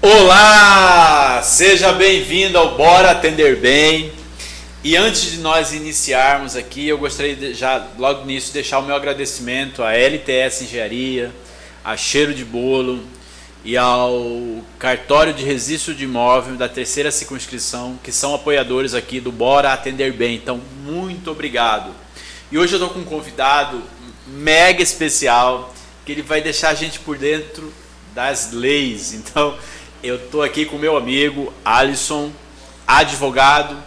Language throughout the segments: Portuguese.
Olá! Seja bem-vindo ao Bora Atender Bem. E antes de nós iniciarmos aqui, eu gostaria de já logo no início deixar o meu agradecimento à LTS Engenharia, a Cheiro de Bolo e ao Cartório de Registro de Imóvel da Terceira Circunscrição, que são apoiadores aqui do Bora Atender Bem. Então, muito obrigado. E hoje eu estou com um convidado mega especial, que ele vai deixar a gente por dentro das leis. Então, eu estou aqui com meu amigo Alisson, advogado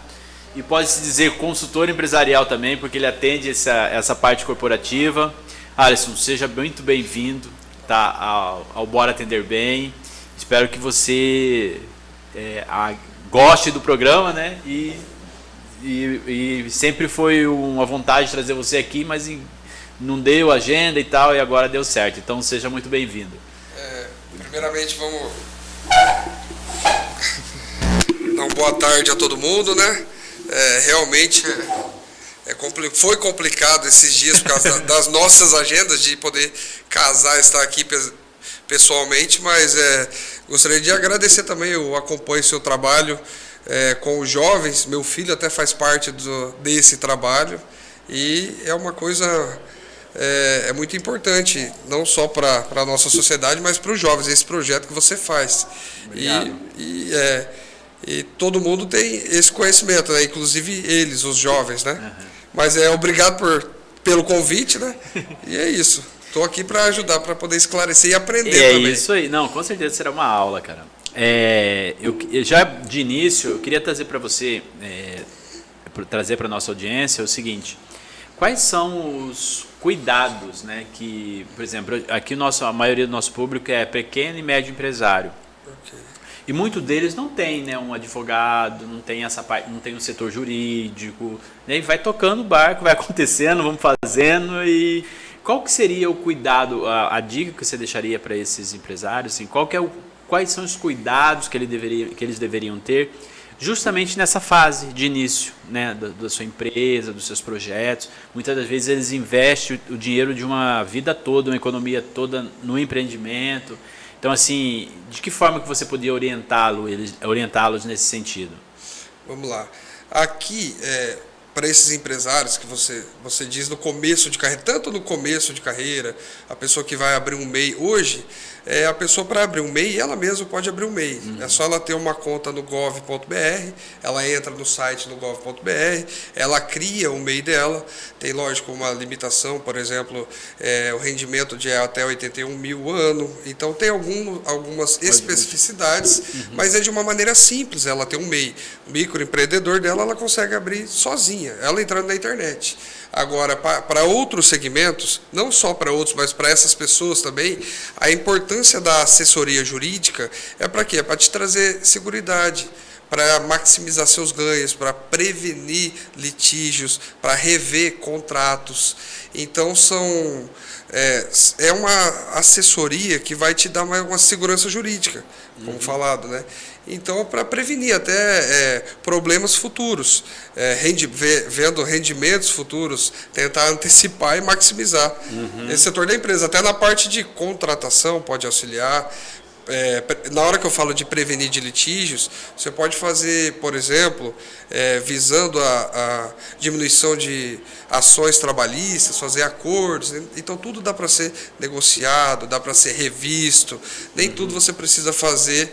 e pode-se dizer consultor empresarial também, porque ele atende essa parte corporativa. Alisson, seja muito bem-vindo, tá, ao Bora Atender Bem. Espero que você goste do programa, né? E sempre foi uma vontade trazer você aqui, mas não deu agenda e tal, e agora deu certo. Então seja muito bem-vindo. Primeiramente, vamos dar uma boa tarde a todo mundo, né? Realmente foi complicado esses dias por causa das nossas agendas de poder casar e estar aqui pessoalmente, mas gostaria de agradecer também. Eu acompanho o seu trabalho com os jovens. Meu filho até faz parte desse trabalho e é uma coisa muito importante, não só para a nossa sociedade, mas para os jovens, esse projeto que você faz. E todo mundo tem esse conhecimento, né? Inclusive eles, os jovens, né? Uhum. Mas obrigado pelo convite, né? E é isso. Estou aqui para ajudar, para poder esclarecer e aprender também. É isso aí. Não, com certeza será uma aula, cara. Eu já de início, eu queria trazer para você, trazer para a nossa audiência o seguinte: quais são os cuidados, né? Que, por exemplo, aqui a maioria do nosso público é pequeno e médio empresário. Okay. E muitos deles não tem, né, um advogado, não tem essa parte, não tem um setor jurídico, né, e vai tocando o barco, vai acontecendo, vamos fazendo. E qual que seria o cuidado, a dica que você deixaria para esses empresários? Assim, quais são os cuidados que eles deveriam ter justamente nessa fase de início, né, da sua empresa, dos seus projetos? Muitas das vezes eles investem o dinheiro de uma vida toda, uma economia toda no empreendimento. Então, assim, de que forma que você podia orientá-los nesse sentido? Vamos lá. Aqui, para esses empresários que você diz no começo de carreira, tanto no começo de carreira, a pessoa que vai abrir um MEI hoje, a pessoa para abrir um MEI, ela mesma pode abrir um MEI. É só ela ter uma conta no gov.br, ela entra no site no gov.br, ela cria o MEI dela, tem, lógico, uma limitação, por exemplo, o rendimento de até 81 mil ano, então tem algumas especificidades, mas é de uma maneira simples. Ela tem um MEI, o microempreendedor dela, ela consegue abrir sozinha, ela entrando na internet. Agora, para outros segmentos, não só para outros, mas para essas pessoas também, a importância da assessoria jurídica é para quê? É para te trazer seguridade, para maximizar seus ganhos, para prevenir litígios, para rever contratos. Então, é uma assessoria que vai te dar uma segurança jurídica, como falado, né? Então, para prevenir até problemas futuros, vendo rendimentos futuros, tentar antecipar e maximizar esse setor da empresa. Até na parte de contratação pode auxiliar. Na hora que eu falo de prevenir de litígios, você pode fazer, por exemplo, visando a diminuição de ações trabalhistas, fazer acordos. Então, tudo dá para ser negociado, dá para ser revisto. Nem tudo você precisa fazer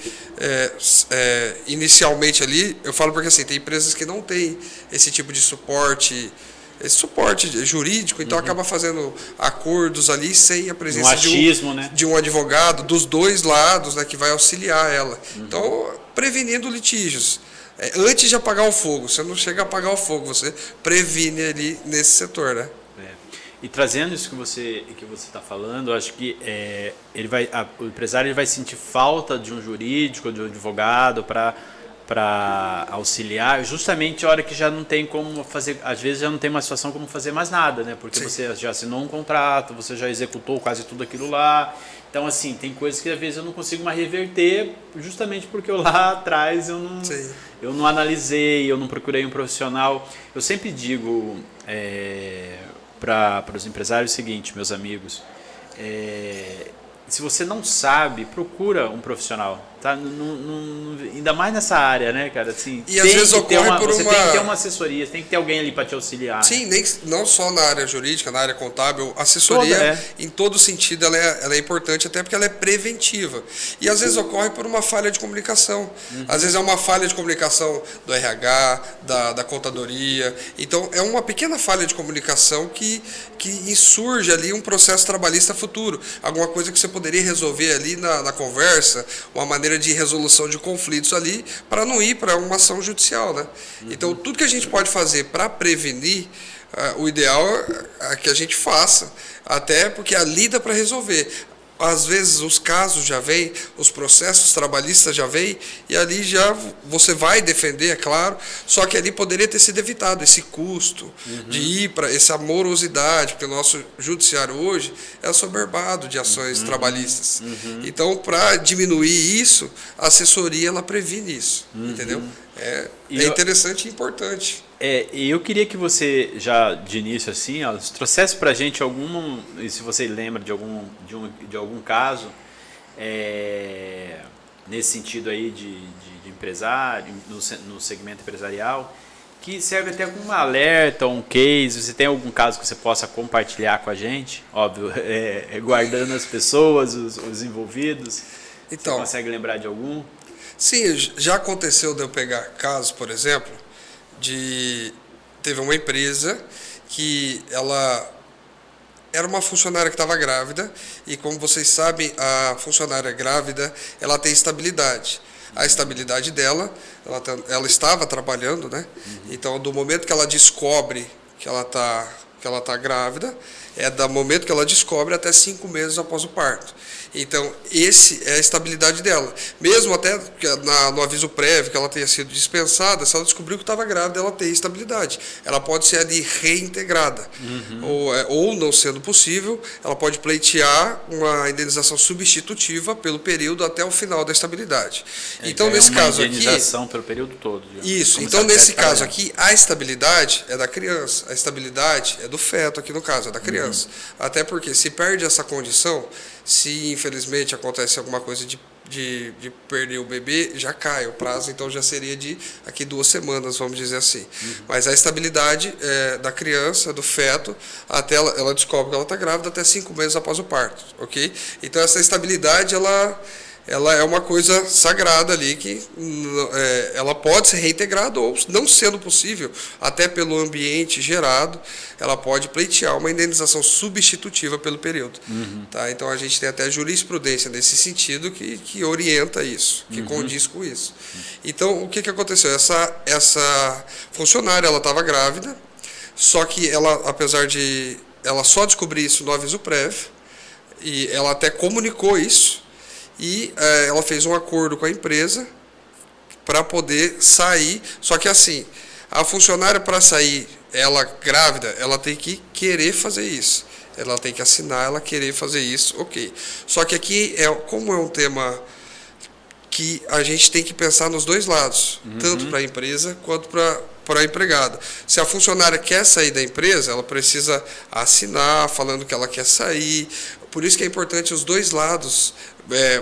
inicialmente ali. Eu falo porque assim, tem empresas que não têm esse tipo de suporte, esse suporte jurídico, então acaba fazendo acordos ali sem a presença de um advogado dos dois lados, né, que vai auxiliar ela. Então, prevenindo litígios. Antes de apagar o fogo, você não chega a apagar o fogo, você previne ali nesse setor, né? E trazendo isso que você está falando, eu acho que o empresário vai sentir falta de um jurídico, de um advogado para auxiliar, justamente a hora que já não tem como fazer, às vezes já não tem uma situação como fazer mais nada, né? Porque você já assinou um contrato, você já executou quase tudo aquilo lá. Então, assim, tem coisas que às vezes eu não consigo mais reverter, justamente porque eu lá atrás eu não analisei, eu não procurei um profissional. Eu sempre digo para os empresários o seguinte, meus amigos: se você não sabe, procura um profissional. Tá? Ainda mais nessa área, né, cara? Assim, E às vezes ocorre por você tem que ter uma assessoria, tem que ter alguém ali para te auxiliar. Sim, não só na área jurídica, na área contábil, assessoria em todo sentido ela é importante, até porque ela é preventiva. E às vezes ocorre por uma falha de comunicação. Às vezes é uma falha de comunicação do RH, da contadoria. Então é uma pequena falha de comunicação que insurge ali um processo trabalhista futuro. Alguma coisa que você poderia resolver ali na conversa, uma maneira de resolução de conflitos ali, para não ir para uma ação judicial, né? Então, tudo que a gente pode fazer para prevenir, o ideal é que a gente faça, até porque a lida para resolver. Às vezes os casos já vêm, os processos trabalhistas já vêm, e ali já você vai defender, é claro, só que ali poderia ter sido evitado esse custo de ir para essa morosidade, porque o nosso judiciário hoje é assoberbado de ações trabalhistas. Então, para diminuir isso, a assessoria ela previne isso, entendeu? É interessante e importante. E eu queria que você, já de início assim, ó, trouxesse para a gente se você lembra de algum caso, nesse sentido aí de empresário, no segmento empresarial, que serve até como um alerta, um case. Você tem algum caso que você possa compartilhar com a gente? Óbvio, guardando as pessoas, os envolvidos. Então, você consegue lembrar de algum? Sim, já aconteceu de eu pegar casos, por exemplo, teve uma empresa que ela era uma funcionária que estava grávida, e como vocês sabem, a funcionária grávida ela tem estabilidade. A estabilidade dela, ela estava trabalhando, né? Então, do momento que ela descobre que ela tá grávida, é do momento que ela descobre até 5 meses após o parto. Então, esse é a estabilidade dela. Mesmo até no aviso prévio que ela tenha sido dispensada, se ela descobriu que estava grávida, ela tem estabilidade. Ela pode ser ali reintegrada. Ou, não sendo possível, ela pode pleitear uma indenização substitutiva pelo período até o final da estabilidade. Então, nesse caso aqui... indenização pelo período todo. Isso. Então, nesse caso aqui, a estabilidade é da criança. A estabilidade é do feto, aqui no caso, é da criança. Até porque, se perde essa condição, se infelizmente acontece alguma coisa de perder o bebê, já cai o prazo, então já seria de aqui 2 semanas, vamos dizer assim. Mas a estabilidade da criança, do feto, até ela descobre que ela está grávida até 5 meses após o parto, ok? Então essa estabilidade, ela é uma coisa sagrada ali, que ela pode ser reintegrada, ou, não sendo possível, até pelo ambiente gerado, ela pode pleitear uma indenização substitutiva pelo período. Tá? Então, a gente tem até jurisprudência nesse sentido que orienta isso, que condiz com isso. Então, o que aconteceu? Essa funcionária, ela estava grávida, só que ela, apesar de ela só descobrir isso no aviso prévio, e ela até comunicou isso, e ela fez um acordo com a empresa para poder sair. Só que assim, a funcionária, para sair, ela grávida, ela tem que querer fazer isso. Ela tem que assinar, ela querer fazer isso, ok. Só que aqui, como é um tema que a gente tem que pensar nos dois lados, tanto para a empresa quanto para a empregada. Se a funcionária quer sair da empresa, ela precisa assinar falando que ela quer sair. Por isso que é importante os dois lados.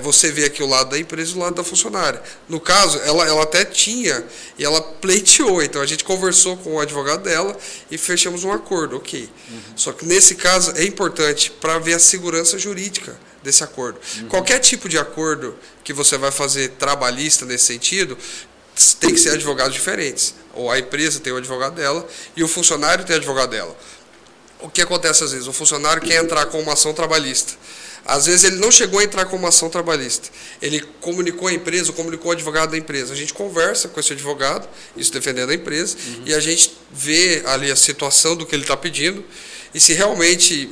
Você vê aqui o lado da empresa e o lado da funcionária. No caso, ela até tinha, e ela pleiteou. Então, a gente conversou com o advogado dela e fechamos um acordo, ok. Só que, nesse caso, é importante para ver a segurança jurídica desse acordo. Qualquer tipo de acordo que você vai fazer trabalhista nesse sentido, tem que ser advogados diferentes. Ou a empresa tem o advogado dela e o funcionário tem o advogado dela. O que acontece às vezes? O funcionário quer entrar com uma ação trabalhista. Às vezes ele não chegou a entrar com uma ação trabalhista. Ele comunicou a empresa, comunicou o advogado da empresa. A gente conversa com esse advogado, isso defendendo a empresa, e a gente vê ali a situação do que ele está pedindo. E se realmente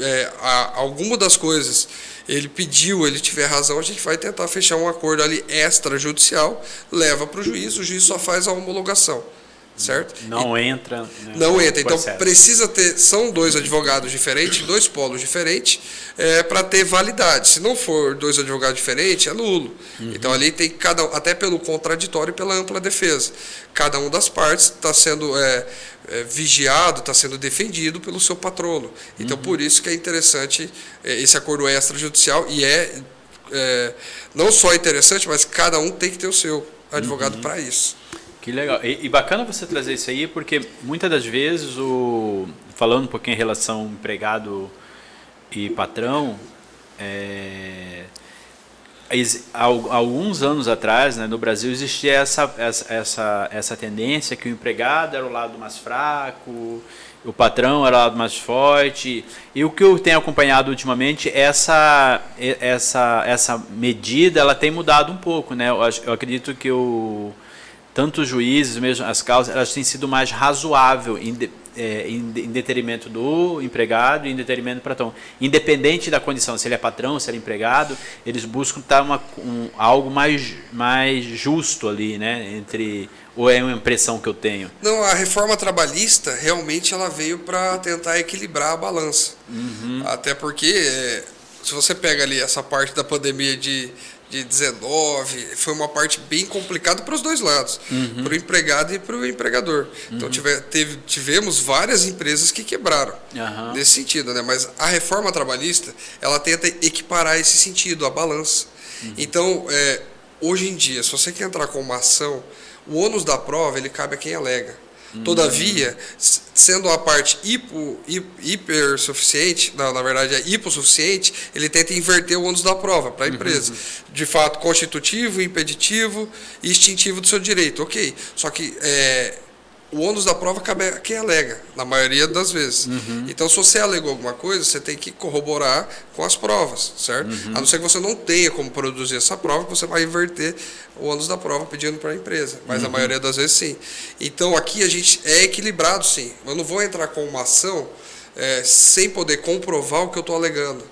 alguma das coisas ele pediu, ele tiver razão, a gente vai tentar fechar um acordo ali extrajudicial, leva para o juiz só faz a homologação. Certo? Não entra. Não entra. Então precisa ter, são 2 advogados diferentes, 2 polos diferentes, para ter validade. Se não for 2 advogados diferentes, é nulo. Então ali tem até pelo contraditório e pela ampla defesa. Cada uma das partes está sendo vigiado, está sendo defendido pelo seu patrono. Então por isso que é interessante esse acordo extrajudicial, e não só interessante, mas cada um tem que ter o seu advogado para isso. Que legal. E bacana você trazer isso aí, porque muitas das vezes, falando um pouquinho em relação empregado e patrão, há alguns anos atrás, né, no Brasil, existia essa tendência que o empregado era o lado mais fraco, o patrão era o lado mais forte. E o que eu tenho acompanhado ultimamente, essa medida ela tem mudado um pouco, né? Eu acredito que tanto os juízes, mesmo as causas, elas têm sido mais razoáveis em detrimento do empregado e em detrimento do patrão. Independente da condição, se ele é patrão, se ele é empregado, eles buscam estar algo mais justo ali, né? Ou é uma impressão que eu tenho? Não, a reforma trabalhista realmente ela veio para tentar equilibrar a balança. Até porque, se você pega ali essa parte da pandemia de 19, foi uma parte bem complicada para os dois lados, para o empregado e para o empregador. Então tivemos várias empresas que quebraram nesse sentido, né? Mas a reforma trabalhista ela tenta equiparar esse sentido, a balança. Então, hoje em dia, se você quer entrar com uma ação, o ônus da prova ele cabe a quem alega. Todavia, sendo a parte hipersuficiente, na verdade é hipossuficiente, ele tenta inverter o ônus da prova para a empresa. De fato, constitutivo, impeditivo e extintivo do seu direito. Ok, só que o ônus da prova cabe a quem alega, na maioria das vezes. Então, se você alegou alguma coisa, você tem que corroborar com as provas, certo? A não ser que você não tenha como produzir essa prova, você vai inverter o ônus da prova pedindo para a empresa. Mas a maioria das vezes, sim. Então, aqui a gente é equilibrado, sim. Eu não vou entrar com uma ação sem poder comprovar o que eu estou alegando.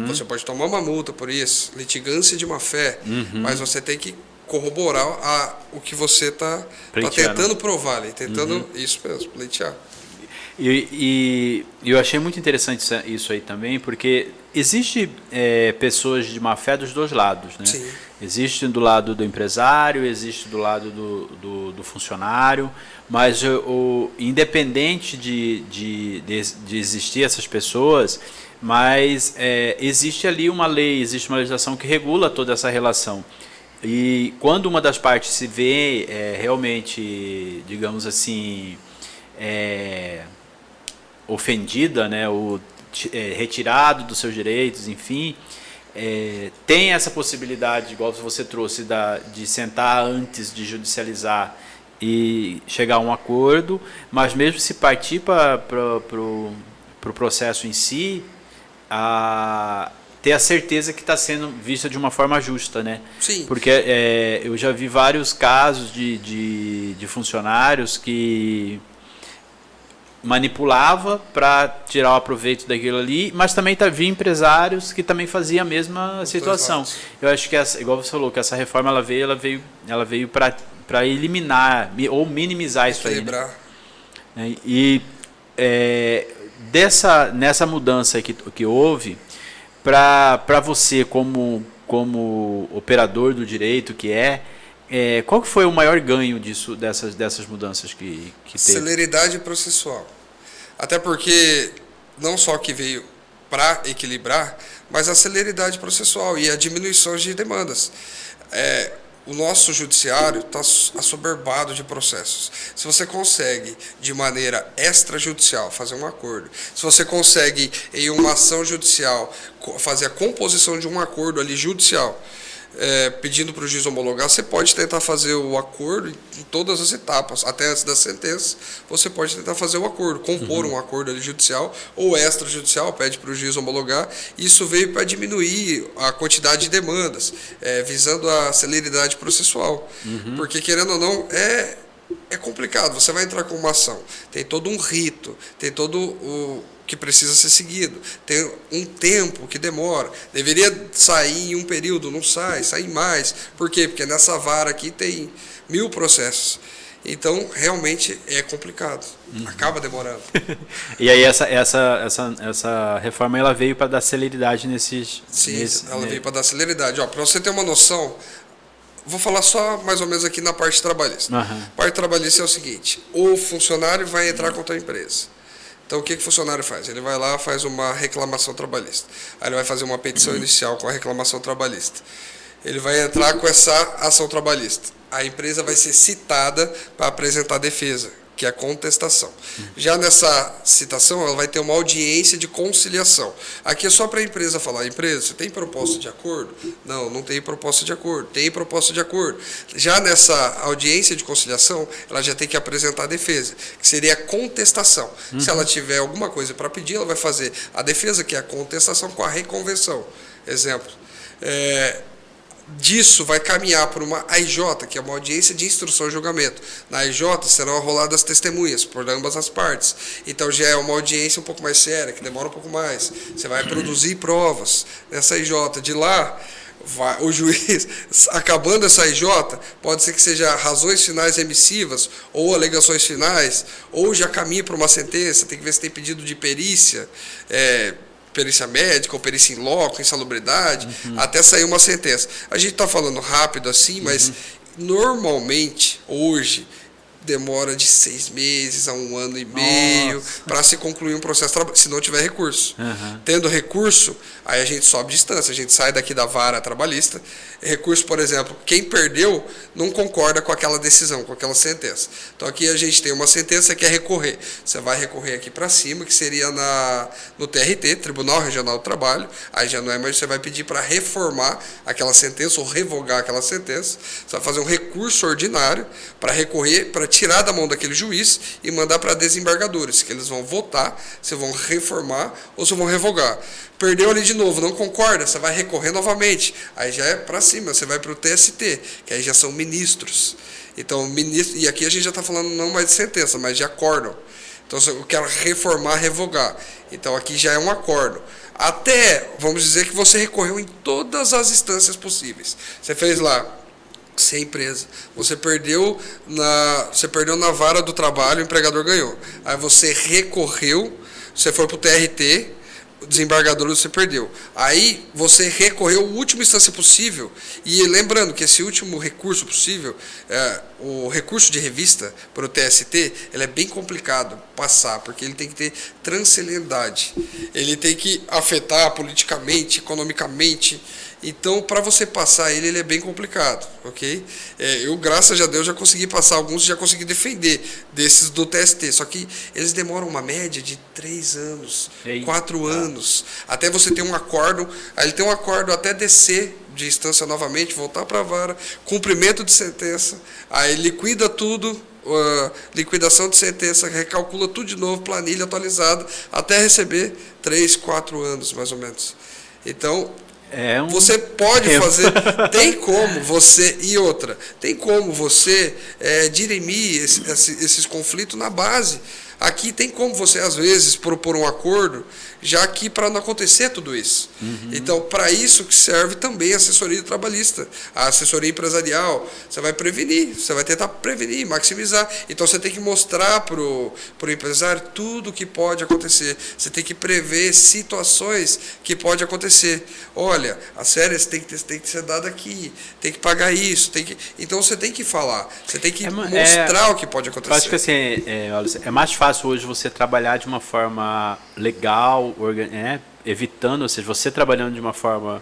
Você pode tomar uma multa por isso, litigância de má fé, mas você tem que corroborar o que você está tentando provar, tentando isso mesmo, pleitear. E eu achei muito interessante isso aí também, porque existe pessoas de má fé dos dois lados, né? Sim. Existe do lado do empresário, existe do lado do funcionário, mas independente de existir essas pessoas, mas existe ali uma lei, existe uma legislação que regula toda essa relação. E quando uma das partes se vê realmente, digamos assim, ofendida, né, ou retirado dos seus direitos, enfim, tem essa possibilidade, igual você trouxe, de sentar antes de judicializar e chegar a um acordo, mas mesmo se partir para o processo em si, ter a certeza que está sendo vista de uma forma justa, né? Sim. Porque eu já vi vários casos de funcionários que manipulava para tirar o proveito daquilo ali, mas também vi empresários que também faziam a mesma situação. Eu acho que igual você falou, que essa reforma ela veio para eliminar ou minimizar isso aí. Né? E nessa mudança que houve, para você como operador do direito qual que foi o maior ganho dessas mudanças que teve? Celeridade processual. Até porque não só que veio para equilibrar, mas a celeridade processual e a diminuição de demandas. O nosso judiciário está assoberbado de processos. Se você consegue, de maneira extrajudicial, fazer um acordo, se você consegue, em uma ação judicial, fazer a composição de um acordo ali judicial, pedindo para o juiz homologar, você pode tentar fazer o acordo em todas as etapas, até antes da sentença, você pode tentar fazer o acordo, compor um acordo ali judicial ou extrajudicial, pede para o juiz homologar. Isso veio para diminuir a quantidade de demandas, visando a celeridade processual. Porque, querendo ou não, é complicado. Você vai entrar com uma ação, tem todo um rito, tem todo o que precisa ser seguido, tem um tempo que demora, deveria sair em um período, não sai mais. Por quê? Porque nessa vara aqui tem 1000 processos. Então, realmente é complicado, acaba demorando. E aí essa reforma ela veio para dar celeridade nesses... Sim, ela veio para dar celeridade. Para você ter uma noção, vou falar só mais ou menos aqui na parte trabalhista. A parte trabalhista é o seguinte: o funcionário vai entrar contra a empresa. Então, o que o funcionário faz? Ele vai lá, faz uma reclamação trabalhista. Aí ele vai fazer uma petição inicial com a reclamação trabalhista. Ele vai entrar com essa ação trabalhista. A empresa vai ser citada para apresentar defesa, que é a contestação. Já nessa citação, ela vai ter uma audiência de conciliação. Aqui é só para a empresa falar: empresa, você tem proposta de acordo? Não, não tem proposta de acordo. Tem proposta de acordo. Já nessa audiência de conciliação, ela já tem que apresentar a defesa, que seria a contestação. Se ela tiver alguma coisa para pedir, ela vai fazer a defesa, que é a contestação, com a reconvenção. Exemplo. Disso vai caminhar para uma AIJ, que é uma audiência de instrução e julgamento. Na AIJ serão arroladas testemunhas por ambas as partes. Então já é uma audiência um pouco mais séria, que demora um pouco mais. Você vai produzir provas nessa AIJ. De lá, o juiz, acabando essa AIJ, pode ser que seja razões finais emissivas, ou alegações finais, ou já caminha para uma sentença. Tem que ver se tem pedido de perícia, perícia médica ou perícia em loco, insalubridade, até sair uma sentença. A gente está falando rápido assim, mas normalmente, hoje, demora de 6 meses a 1 ano e meio para se concluir um processo, se não tiver recurso. Tendo recurso, aí a gente sobe distância, a gente sai daqui da vara trabalhista. Recurso, por exemplo, quem perdeu não concorda com aquela decisão, com aquela sentença. Então aqui a gente tem uma sentença que é recorrer. Você vai recorrer aqui para cima, que seria no TRT, Tribunal Regional do Trabalho. Aí já não é mais, você vai pedir para reformar aquela sentença ou revogar aquela sentença. Você vai fazer um recurso ordinário para recorrer, para tirar da mão daquele juiz e mandar para desembargadores, que eles vão votar se vão reformar ou se vão revogar. Perdeu ali de novo, não concorda, você vai recorrer novamente. Aí já é para cima, você vai para o TST, que aí já são ministros. Então, ministro, e aqui a gente já está falando não mais de sentença, mas de acórdão. Então, eu quero reformar, revogar. Então, aqui já é um acórdão. Até, vamos dizer que você recorreu em todas as instâncias possíveis. Você fez lá, sem empresa. Você perdeu na vara do trabalho, o empregador ganhou. Aí você recorreu, você foi para o TRT, o desembargador você perdeu. Aí você recorreu à última instância possível, e lembrando que esse último recurso possível, o recurso de revista para o TST, ele é bem complicado passar, porque ele tem que ter transcendentalidade. Ele tem que afetar politicamente, economicamente. Então, para você passar ele é bem complicado, ok? Eu, graças a Deus, já consegui passar alguns, já consegui defender desses do TST. Só que eles demoram uma média de 3 anos, 4 anos, até você ter um acordo. Aí ele tem um acordo até descer de instância novamente, voltar para a vara, cumprimento de sentença, aí liquida tudo, liquidação de sentença, recalcula tudo de novo, planilha atualizada, até receber 3, 4 anos, mais ou menos. Então, você pode fazer, tem como você, e outra, tem como você dirimir esses conflitos na base. Aqui tem como você, às vezes, propor um acordo, já que para não acontecer tudo isso. Então, para isso que serve também a assessoria trabalhista, a assessoria empresarial. Você vai prevenir, você vai tentar prevenir, maximizar. Então, você tem que mostrar para o empresário tudo o que pode acontecer. Você tem que prever situações que pode acontecer. Olha, as férias tem que ser dada aqui, tem que pagar isso. Então, você tem que falar, você tem que mostrar o que pode acontecer. Eu acho que assim, é mais fácil hoje você trabalhar de uma forma legal, evitando, ou seja, você trabalhando de uma forma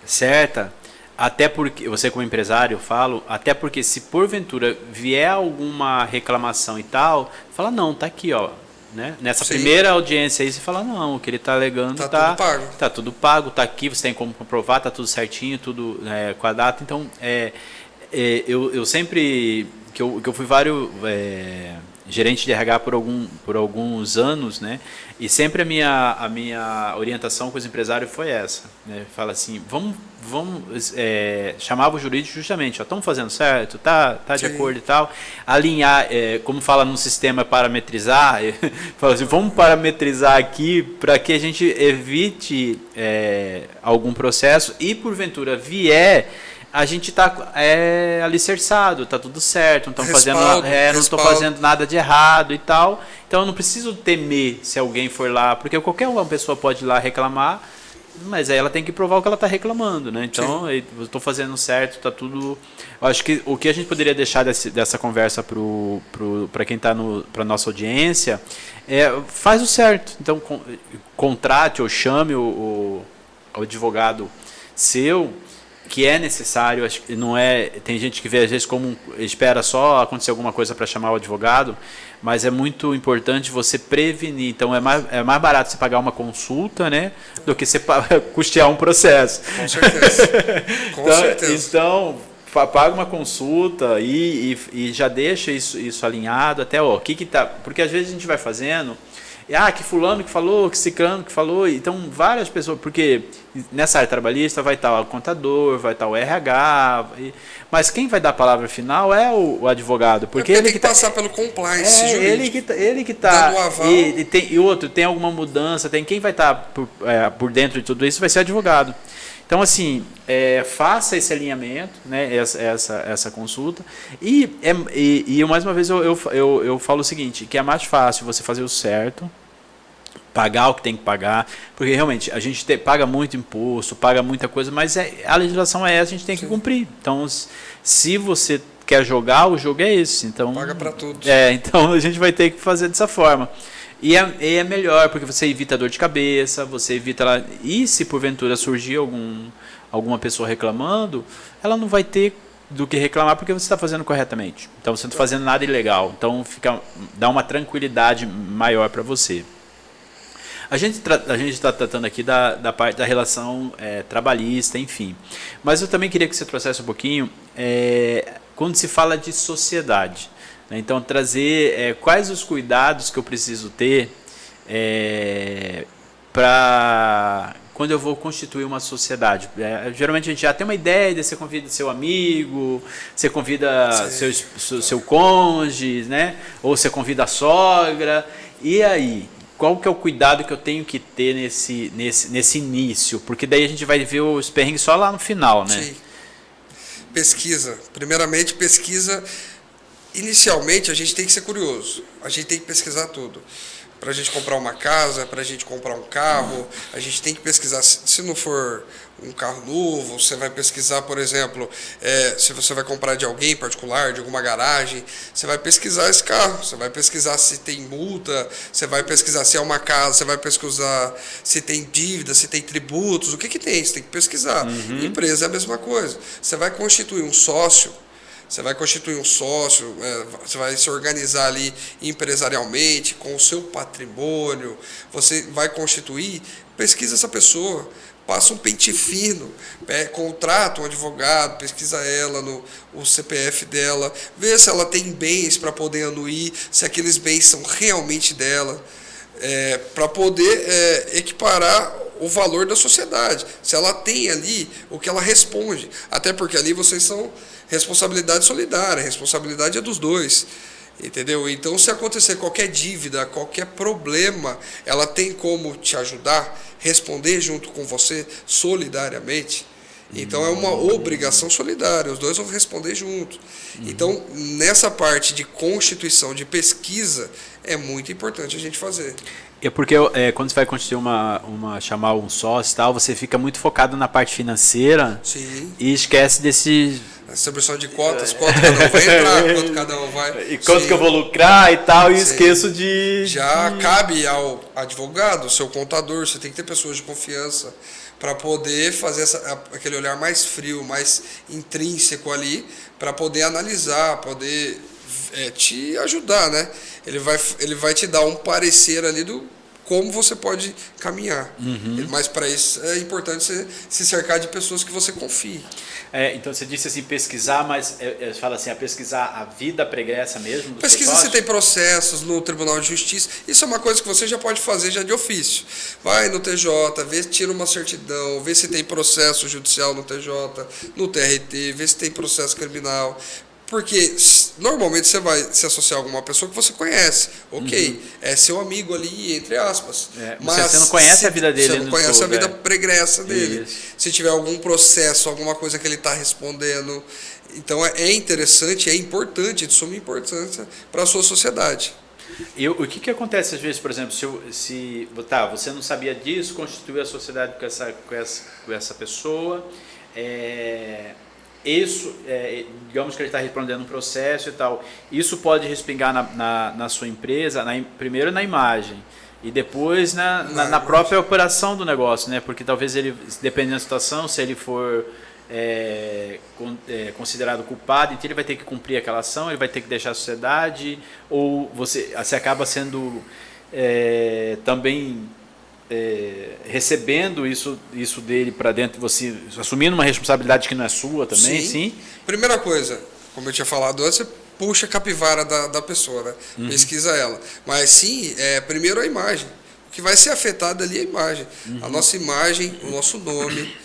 certa, até porque, você como empresário, eu falo, até porque se porventura vier alguma reclamação e tal, fala, não, tá aqui, ó, né? Nessa primeira audiência aí, você fala, não, o que ele tá alegando tá tudo pago, tá aqui, você tem como comprovar, tá tudo certinho, tudo com a data. Então, eu sempre, que eu fui gerente de RH por alguns anos, né? E sempre a minha orientação com os empresários foi essa, né? Fala assim, vamos chamava o jurídico justamente, ó, estamos fazendo certo, tá de acordo e tal, alinhar, como fala no sistema parametrizar, fala assim, vamos parametrizar aqui para que a gente evite algum processo e porventura vier, a gente está alicerçado, está tudo certo, não estou fazendo nada de errado e tal. Então eu não preciso temer se alguém for lá, porque qualquer uma pessoa pode ir lá reclamar Mas aí ela tem que provar o que ela está reclamando, né? Então, eu estou fazendo certo, está tudo... Eu acho que o que a gente poderia deixar dessa conversa para quem está para nossa audiência faz o certo. Então, contrate ou chame o advogado seu, que é necessário. Acho que não é... Tem gente que vê, às vezes, como espera só acontecer alguma coisa para chamar o advogado, mas é muito importante você prevenir. Então, é mais barato você pagar uma consulta, né, do que você custear um processo. Com certeza. Com certeza. Então, paga uma consulta e já deixa isso alinhado até o que tá... Porque às vezes a gente vai fazendo... que fulano que falou, que ciclano que falou, então várias pessoas, porque nessa área trabalhista vai estar o contador, vai estar o RH, mas quem vai dar a palavra final é o advogado, porque ele tem que passar pelo compliance jurídico. Ele que está e outro, tem alguma mudança, tem quem vai estar por dentro de tudo isso, vai ser advogado. Então, assim, faça esse alinhamento, né, essa consulta. E mais uma vez, eu falo o seguinte, que é mais fácil você fazer o certo, pagar o que tem que pagar, porque realmente a gente paga muito imposto, paga muita coisa, mas a legislação é essa, a gente tem que cumprir. Então, se você quer jogar, o jogo é esse. Então, paga para todos. Então a gente vai ter que fazer dessa forma. E é melhor, porque você evita dor de cabeça, você evita... E se porventura surgir alguma pessoa reclamando, ela não vai ter do que reclamar porque você está fazendo corretamente. Então você não está fazendo nada ilegal. Então dá uma tranquilidade maior para você. A gente está tratando aqui da parte da relação trabalhista, enfim. Mas eu também queria que você trouxesse um pouquinho quando se fala de sociedade. Então, trazer quais os cuidados que eu preciso ter para quando eu vou constituir uma sociedade. Geralmente a gente já tem uma ideia, você convida seu amigo, você convida seu cônjuge, né? Ou você convida a sogra. E aí, qual que é o cuidado que eu tenho que ter nesse início? Porque daí a gente vai ver os perrengues só lá no final, né? Sim. Pesquisa. Primeiramente, pesquisa... Inicialmente, a gente tem que ser curioso, a gente tem que pesquisar tudo. Para a gente comprar uma casa, para a gente comprar um carro, a gente tem que pesquisar. Se não for um carro novo, você vai pesquisar, por exemplo, se você vai comprar de alguém particular, de alguma garagem, você vai pesquisar esse carro, você vai pesquisar se tem multa, você vai pesquisar se é uma casa, você vai pesquisar se tem dívida, se tem tributos, o que tem, você tem que pesquisar. Empresa é a mesma coisa. Você vai constituir um sócio, você vai se organizar ali empresarialmente, com o seu patrimônio, você vai constituir, pesquisa essa pessoa, passa um pente fino, contrata um advogado, pesquisa ela, o CPF dela, vê se ela tem bens para poder anuir, se aqueles bens são realmente dela, para poder equiparar o valor da sociedade, se ela tem ali o que ela responde, até porque ali vocês são responsabilidade solidária, a responsabilidade é dos dois, entendeu? Então, se acontecer qualquer dívida, qualquer problema, ela tem como te ajudar, responder junto com você solidariamente. Então, é uma obrigação solidária, os dois vão responder junto. Então, nessa parte de constituição, de pesquisa, é muito importante a gente fazer. É porque quando você vai constituir chamar um sócio e tal, você fica muito focado na parte financeira. Sim. E esquece desse... A distribuição de cotas, quanto cada um vai entrar, quanto cada um vai... E quanto que eu vou lucrar e tal, e esqueço de... Já cabe ao advogado, seu contador, você tem que ter pessoas de confiança para poder fazer aquele olhar mais frio, mais intrínseco ali, para poder analisar, poder te ajudar, né? Ele vai te dar um parecer ali do como você pode caminhar. Mas para isso é importante você se cercar de pessoas que você confie. Então você disse assim, pesquisar, mas fala assim, pesquisar a vida pregressa mesmo? Pesquisa se tem processos no Tribunal de Justiça. Isso é uma coisa que você já pode fazer já de ofício. Vai no TJ, vê se tira uma certidão, vê se tem processo judicial no TJ, no TRT, vê se tem processo criminal. Porque normalmente você vai se associar a alguma pessoa que você conhece. Ok, é seu amigo ali, entre aspas. Mas você não conhece a vida dele. Você não conhece a vida pregressa dele. Isso. Se tiver algum processo, alguma coisa que ele está respondendo. Então é interessante, é importante, de suma importância para a sua sociedade. O que acontece às vezes, por exemplo, tá, você não sabia disso, constituiu a sociedade com essa pessoa, isso, digamos que ele está respondendo um processo e tal, isso pode respingar na sua empresa, primeiro na imagem, e depois na própria operação do negócio, né? Porque talvez ele, dependendo da situação, se ele for considerado culpado, então ele vai ter que cumprir aquela ação, ele vai ter que deixar a sociedade, ou você acaba sendo também recebendo isso dele para dentro, você assumindo uma responsabilidade que não é sua também, sim? Primeira coisa, como eu tinha falado antes, você puxa a capivara da pessoa, né? Pesquisa ela. Mas sim, primeiro a imagem. O que vai ser afetado ali é a imagem. A nossa imagem, o nosso nome,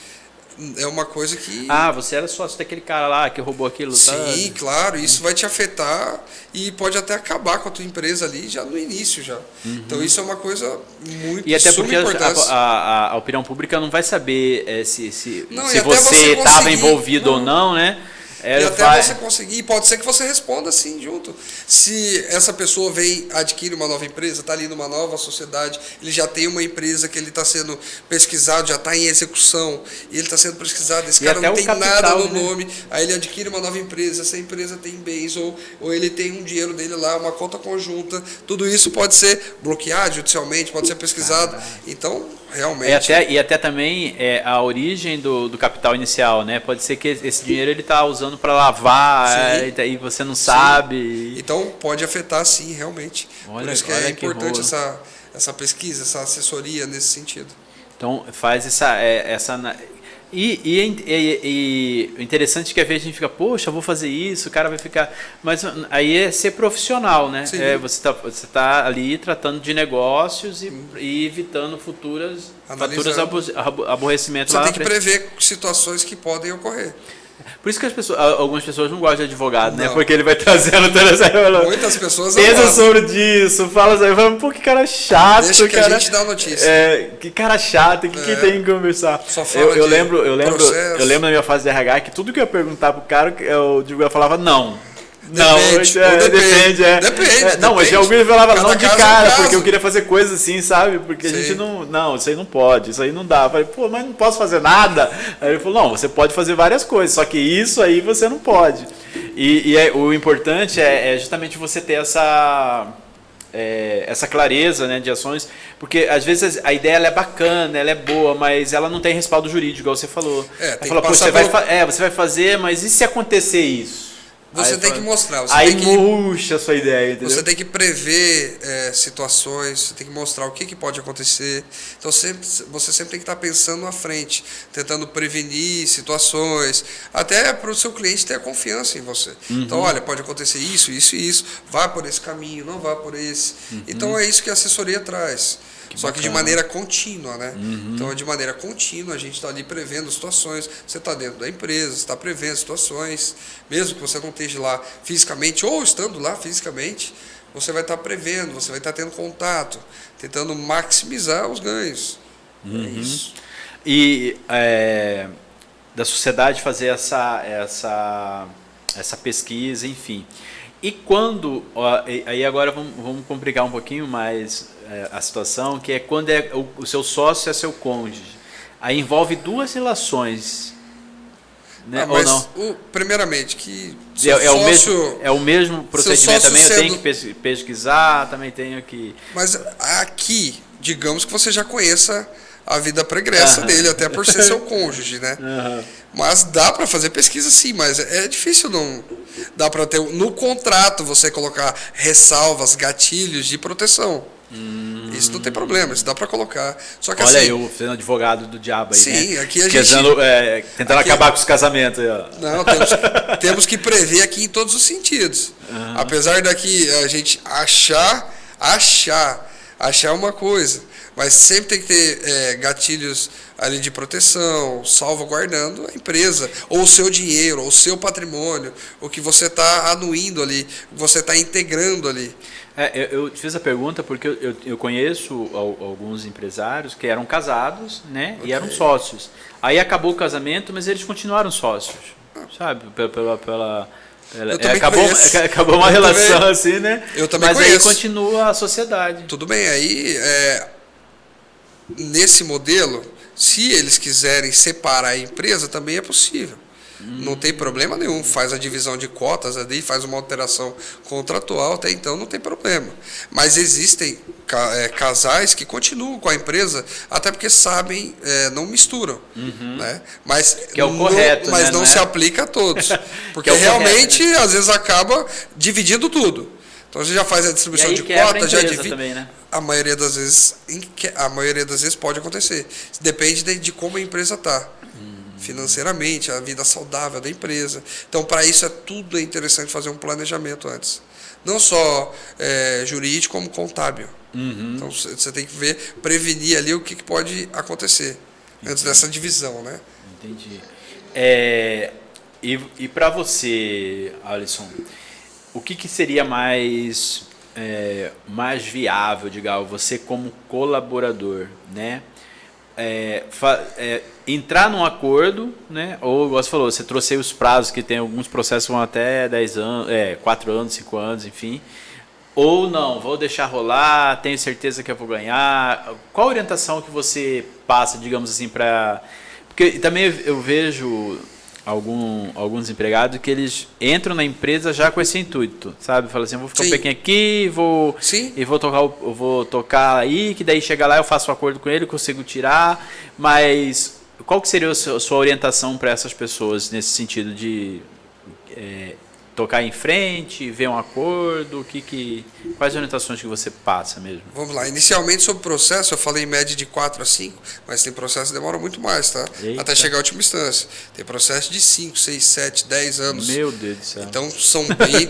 é uma coisa que... você era sócio daquele cara lá que roubou aquilo. Sim, claro, isso vai te afetar e pode até acabar com a tua empresa ali já no início já. Então isso é uma coisa muito e até porque a opinião pública não vai saber se você estava envolvido ou não, né? E até você conseguir, pode ser que você responda assim junto. Se essa pessoa adquire uma nova empresa, está ali numa nova sociedade, ele já tem uma empresa que ele está sendo pesquisado, já está em execução, e ele está sendo pesquisado, esse cara não tem nada no nome, aí ele adquire uma nova empresa, essa empresa tem bens, ou ele tem um dinheiro dele lá, uma conta conjunta, tudo isso pode ser bloqueado judicialmente, pode ser pesquisado. Então, realmente... E até também a origem do capital inicial, né? Pode ser que esse dinheiro ele está usando para lavar, e você não sabe. Então pode afetar sim, realmente. Por isso que é importante essa pesquisa, essa assessoria nesse sentido. Então faz essa e o interessante é que às vezes a gente fica, poxa, vou fazer isso, o cara vai ficar... Mas aí é ser profissional, né? Você tá ali tratando de negócios e evitando futuros aborrecimentos. Você tem que prever situações que podem ocorrer. Por isso que algumas pessoas não gostam de advogado, né? Porque ele vai trazendo toda essa... Muitas pessoas pensa sobre disso, fala, pô, que cara chato. Deixa que a gente dá notícia. Que cara chato, que tem que conversar. Eu lembro na minha fase de RH que tudo que eu ia perguntar pro cara, eu falava não. Depende. Não, mas já alguém falava não de cara, porque eu queria fazer coisas assim, sabe? Porque a gente não, isso aí não pode, isso aí não dá. Eu falei, pô, mas não posso fazer nada. Aí ele falou, não, você pode fazer várias coisas, só que isso aí você não pode. O importante é justamente você ter essa clareza, né, de ações, porque às vezes a ideia ela é bacana, ela é boa, mas ela não tem respaldo jurídico, igual você falou. Você vai fazer, mas e se acontecer isso? Você tem que mostrar. Murcha a sua ideia, entendeu? Você tem que prever situações, você tem que mostrar o que pode acontecer. Então você sempre tem que estar pensando à frente, tentando prevenir situações, até para o seu cliente ter a confiança em você. Então, olha, pode acontecer isso, isso e isso, vá por esse caminho, não vá por esse. Então é isso que a assessoria traz. Só que de maneira contínua, né? Então, de maneira contínua, a gente está ali prevendo situações. Você está dentro da empresa, está prevendo situações, mesmo que você não esteja lá fisicamente, ou estando lá fisicamente, você vai estar prevendo, você vai estar tendo contato, tentando maximizar os ganhos. É isso. E da sociedade fazer essa pesquisa, enfim. E quando... Aí agora vamos complicar um pouquinho mais a situação, que é quando o seu sócio é seu cônjuge. Aí envolve duas relações, né? Ou não? Primeiramente, que o mesmo procedimento também, eu tenho que pesquisar, também tenho que... Mas aqui, digamos que você já conheça a vida pregressa dele, até por ser seu cônjuge, né? Mas dá para fazer pesquisa sim, mas é difícil não... Dá para ter no contrato você colocar ressalvas, gatilhos de proteção. Isso não tem problema, isso dá para colocar. Só que olha assim, eu sendo advogado do diabo aí, sim, né? Aqui a gente... tentando acabar com os casamentos. Não, temos que prever aqui em todos os sentidos. Apesar daqui a gente achar uma coisa, mas sempre tem que ter gatilhos ali de proteção, salvaguardando a empresa, ou o seu dinheiro, ou o seu patrimônio, o que você está anuindo ali, o que você está integrando ali. Eu te fiz a pergunta porque eu conheço alguns empresários que eram casados, né, e eram sócios. Aí acabou o casamento, mas eles continuaram sócios, sabe? Eu também acabou, conheço. acabou uma Eu relação também- assim, né? Eu também Mas conheço. aí continua a sociedade. Tudo bem, aí nesse modelo, se eles quiserem separar a empresa, também é possível. Não tem problema nenhum, faz a divisão de cotas ali, faz uma alteração contratual, até então não tem problema. Mas existem casais que continuam com a empresa, até porque sabem, não misturam. Né? Mas Que é o correto, mas né? não Não se é? aplica a todos. Porque Que é o correto, realmente, às vezes, acaba dividindo tudo. Então você já faz a E distribuição aí de quebra a cotas, já empresa divide. também, né? A maioria das vezes pode acontecer. Depende de como a empresa está. Financeiramente, a vida saudável da empresa. Então, para isso tudo é interessante fazer um planejamento antes. Não só jurídico, como contábil. Então, você tem que ver, prevenir ali o que pode acontecer antes dessa divisão, né? Entendi. E para você, Alisson, o que seria mais viável, digamos, você como colaborador, né? Entrar num acordo, né? Ou, igual você falou, você trouxe aí os prazos, que tem alguns processos que vão até 10 anos, 4 anos, 5 anos, enfim. Ou não, vou deixar rolar, tenho certeza que eu vou ganhar. Qual a orientação que você passa, digamos assim, para... Porque também eu vejo alguns empregados que eles entram na empresa já com esse intuito, sabe? Fala assim, eu vou ficar um pouquinho aqui, vou tocar aí, que daí chegar lá eu faço um acordo com ele, consigo tirar, mas qual que seria a sua orientação para essas pessoas nesse sentido de tocar em frente, ver um acordo, quais orientações que você passa mesmo? Vamos lá, inicialmente sobre o processo, eu falei em média de 4 a 5, mas tem processo que demora muito mais, tá? Eita. Até chegar à última instância. Tem processo de 5, 6, 7, 10 anos. Meu Deus do céu. Então,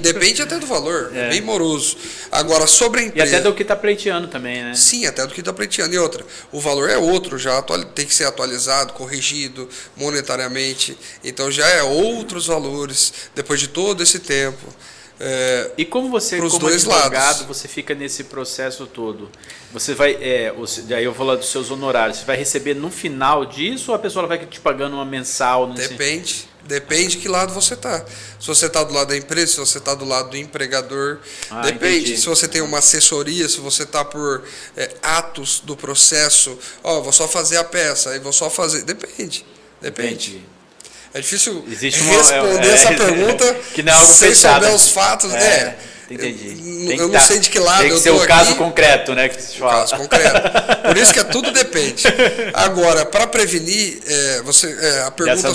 depende até do valor, é bem moroso. Agora, sobre a E empresa... até do que está pleiteando também, né? Sim, até do que está pleiteando. E outra, o valor é outro, já tem que ser atualizado, corrigido monetariamente. Então, já é outros valores, depois de todo esse tempo. E como você, como advogado, você fica nesse processo todo? Você vai, daí eu vou falar dos seus honorários, você vai receber no final disso ou a pessoa vai te pagando uma mensal? Depende de que lado você está. Se você está do lado da empresa, se você está do lado do empregador, depende. Entendi. Se você tem uma assessoria, se você está por atos do processo, vou só fazer a peça, aí vou só fazer. Depende. Entendi. É difícil responder essa pergunta que não é algo sem fechado. souber os fatos. Entendi. Eu não sei de que lado tem que eu ser tô o caso aqui. concreto, né? Que se fala. Caso concreto. Por isso que tudo depende. Agora, para prevenir, a pergunta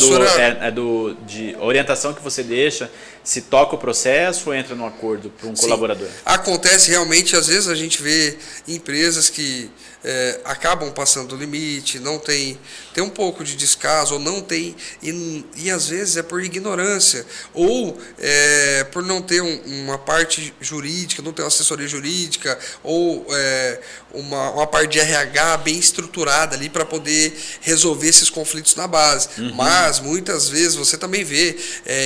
de orientação que você deixa, se toca o processo ou entra num acordo para um colaborador? Acontece realmente, às vezes a gente vê empresas que acabam passando do limite, não tem um pouco de descaso, ou não tem, e às vezes é por ignorância, ou por não ter uma parte jurídica, não ter uma assessoria jurídica, ou uma parte de RH bem estruturada ali para poder resolver esses conflitos na base. Mas muitas vezes você também vê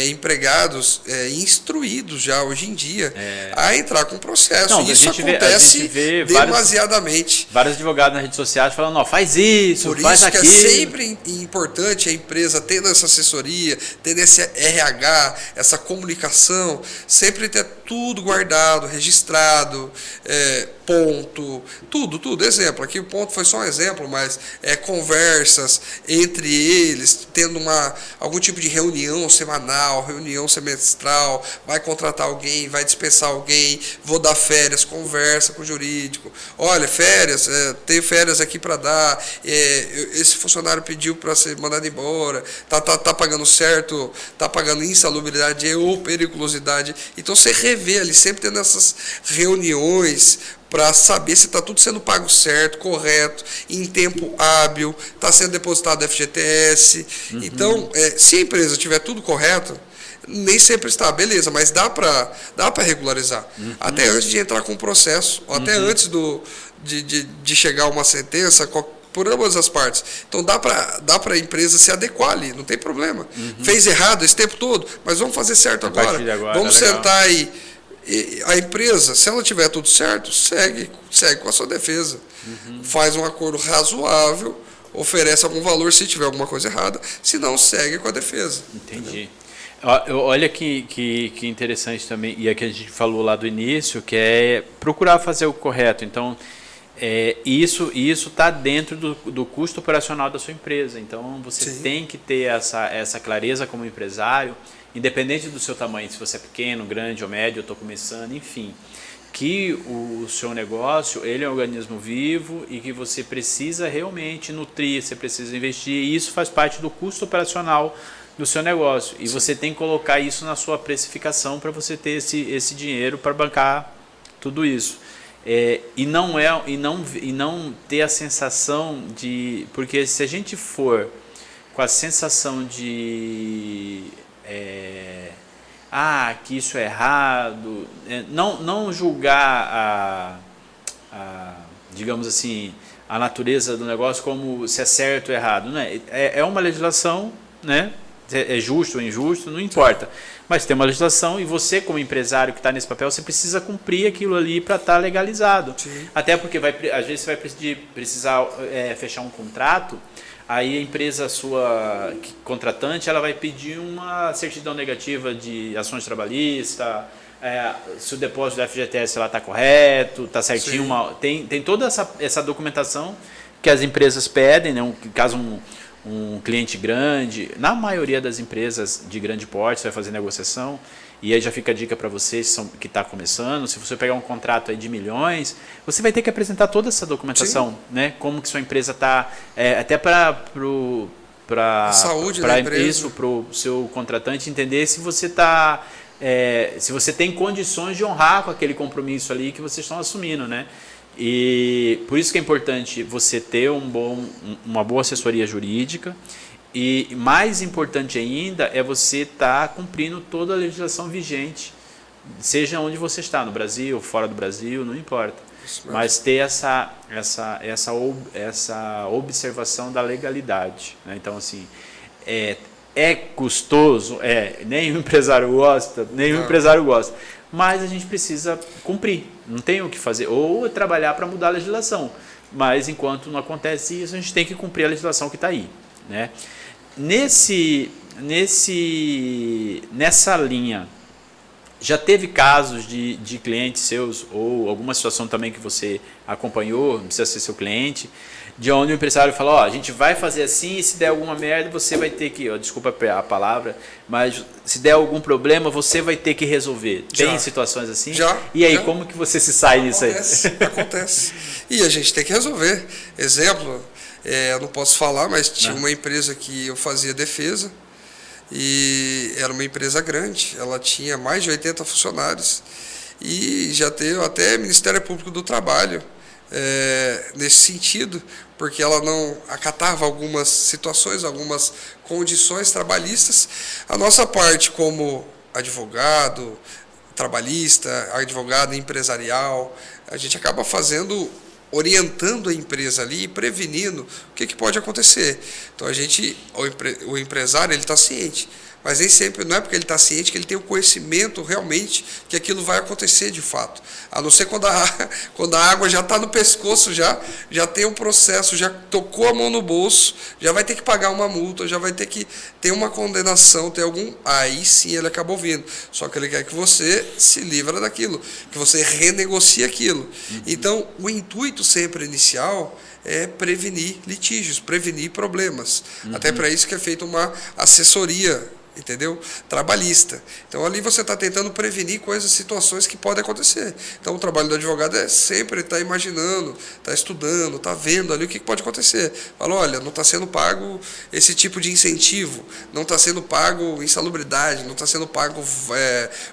empregados instruídos já hoje em dia a entrar com processo. Não, e isso acontece a gente vê demasiadamente. Vários advogados nas redes sociais falando, faz isso, Por faz isso aquilo. que é sempre importante a empresa tendo essa assessoria, tendo esse RH, essa comunicação, sempre ter tudo guardado, registrado, ponto, tudo. Exemplo, aqui o ponto foi só um exemplo, mas conversas entre eles, tendo algum tipo de reunião semanal, reunião semestral, vai contratar alguém, vai dispensar alguém, vou dar férias, conversa com o jurídico. Olha, férias, tenho férias aqui para dar, esse funcionário pediu para ser mandado embora, tá pagando certo, tá pagando insalubridade ou periculosidade. Então você revê ali, sempre tendo essas reuniões para saber se está tudo sendo pago certo, correto, em tempo hábil, está sendo depositado FGTS. Então, se a empresa tiver tudo correto, nem sempre está, beleza, mas dá para regularizar. Até antes de entrar com o processo, ou até antes de chegar a uma sentença, por ambas as partes. Então dá para a empresa se adequar ali, não tem problema. Fez errado esse tempo todo, mas vamos fazer certo agora. Vamos sentar aí. E a empresa, se ela tiver tudo certo, segue com a sua defesa. Faz um acordo razoável, oferece algum valor se tiver alguma coisa errada, se não, segue com a defesa. Entendi. Olha que interessante também, e é que a gente falou lá do início, que é procurar fazer o correto. Então, isso está dentro do custo operacional da sua empresa. Então, você Sim. tem que ter essa clareza como empresário, independente do seu tamanho, se você é pequeno, grande ou médio, eu estou começando, enfim, que o seu negócio ele é um organismo vivo e que você precisa realmente nutrir, você precisa investir, e isso faz parte do custo operacional do seu negócio. E você tem que colocar isso na sua precificação para você ter esse dinheiro para bancar tudo isso. E não ter a sensação de... Porque se a gente for com a sensação de... que isso é errado, não julgar digamos assim, a natureza do negócio como se é certo ou errado, né? É uma legislação, né? É justo ou injusto, não importa. Mas tem uma legislação e você, como empresário que está nesse papel, você precisa cumprir aquilo ali para estar legalizado. Sim. Até porque às vezes você vai precisar fechar um contrato, aí a empresa sua contratante ela vai pedir uma certidão negativa de ações trabalhistas, se o depósito do FGTS está correto, está certinho. Tem toda essa documentação que as empresas pedem, né? Caso um cliente grande, na maioria das empresas de grande porte, você vai fazer negociação, e aí já fica a dica para você que está começando, se você pegar um contrato aí de milhões, você vai ter que apresentar toda essa documentação, né? Como que sua empresa está, até para a saúde da empresa. Isso, para o seu contratante entender se você se você tem condições de honrar com aquele compromisso ali que vocês estão assumindo, né? E por isso que é importante você ter uma boa assessoria jurídica, e mais importante ainda é você estar cumprindo toda a legislação vigente, seja onde você está, no Brasil, fora do Brasil, não importa. Mas ter essa observação da legalidade, né? Então, assim, é custoso, nenhum empresário gosta, mas a gente precisa cumprir, não tem o que fazer, ou trabalhar para mudar a legislação, mas enquanto não acontece isso, a gente tem que cumprir a legislação que está aí, né? Nessa linha, já teve casos de clientes seus, ou alguma situação também que você acompanhou, não precisa ser seu cliente, de onde o empresário fala, a gente vai fazer assim, e se der alguma merda, você vai ter que, desculpa a palavra, mas se der algum problema, você vai ter que resolver. Tem situações assim? E aí, como que você se sai nisso aí? Acontece. E a gente tem que resolver. Exemplo, eu não posso falar, mas tinha uma empresa que eu fazia defesa, e era uma empresa grande, ela tinha mais de 80 funcionários, e já teve até Ministério Público do Trabalho, nesse sentido, porque ela não acatava algumas situações, algumas condições trabalhistas. A nossa parte como advogado trabalhista, advogado empresarial, a gente acaba orientando a empresa ali e prevenindo o que pode acontecer. Então o empresário ele está ciente, mas nem sempre, não é porque ele está ciente que ele tem o conhecimento realmente que aquilo vai acontecer de fato. A não ser quando a água já está no pescoço, já tem um processo, já tocou a mão no bolso, já vai ter que pagar uma multa, já vai ter que ter uma condenação, aí sim ele acaba ouvindo. Só que ele quer que você se livre daquilo, que você renegocie aquilo. Então, o intuito sempre inicial é prevenir litígios, prevenir problemas. Até para isso que é feita uma assessoria, entendeu? Trabalhista. Então ali você está tentando prevenir situações que podem acontecer. Então o trabalho do advogado é sempre estar imaginando, estar estudando, estar vendo ali o que pode acontecer. Fala, olha, não está sendo pago esse tipo de incentivo, não está sendo pago insalubridade, não está sendo pago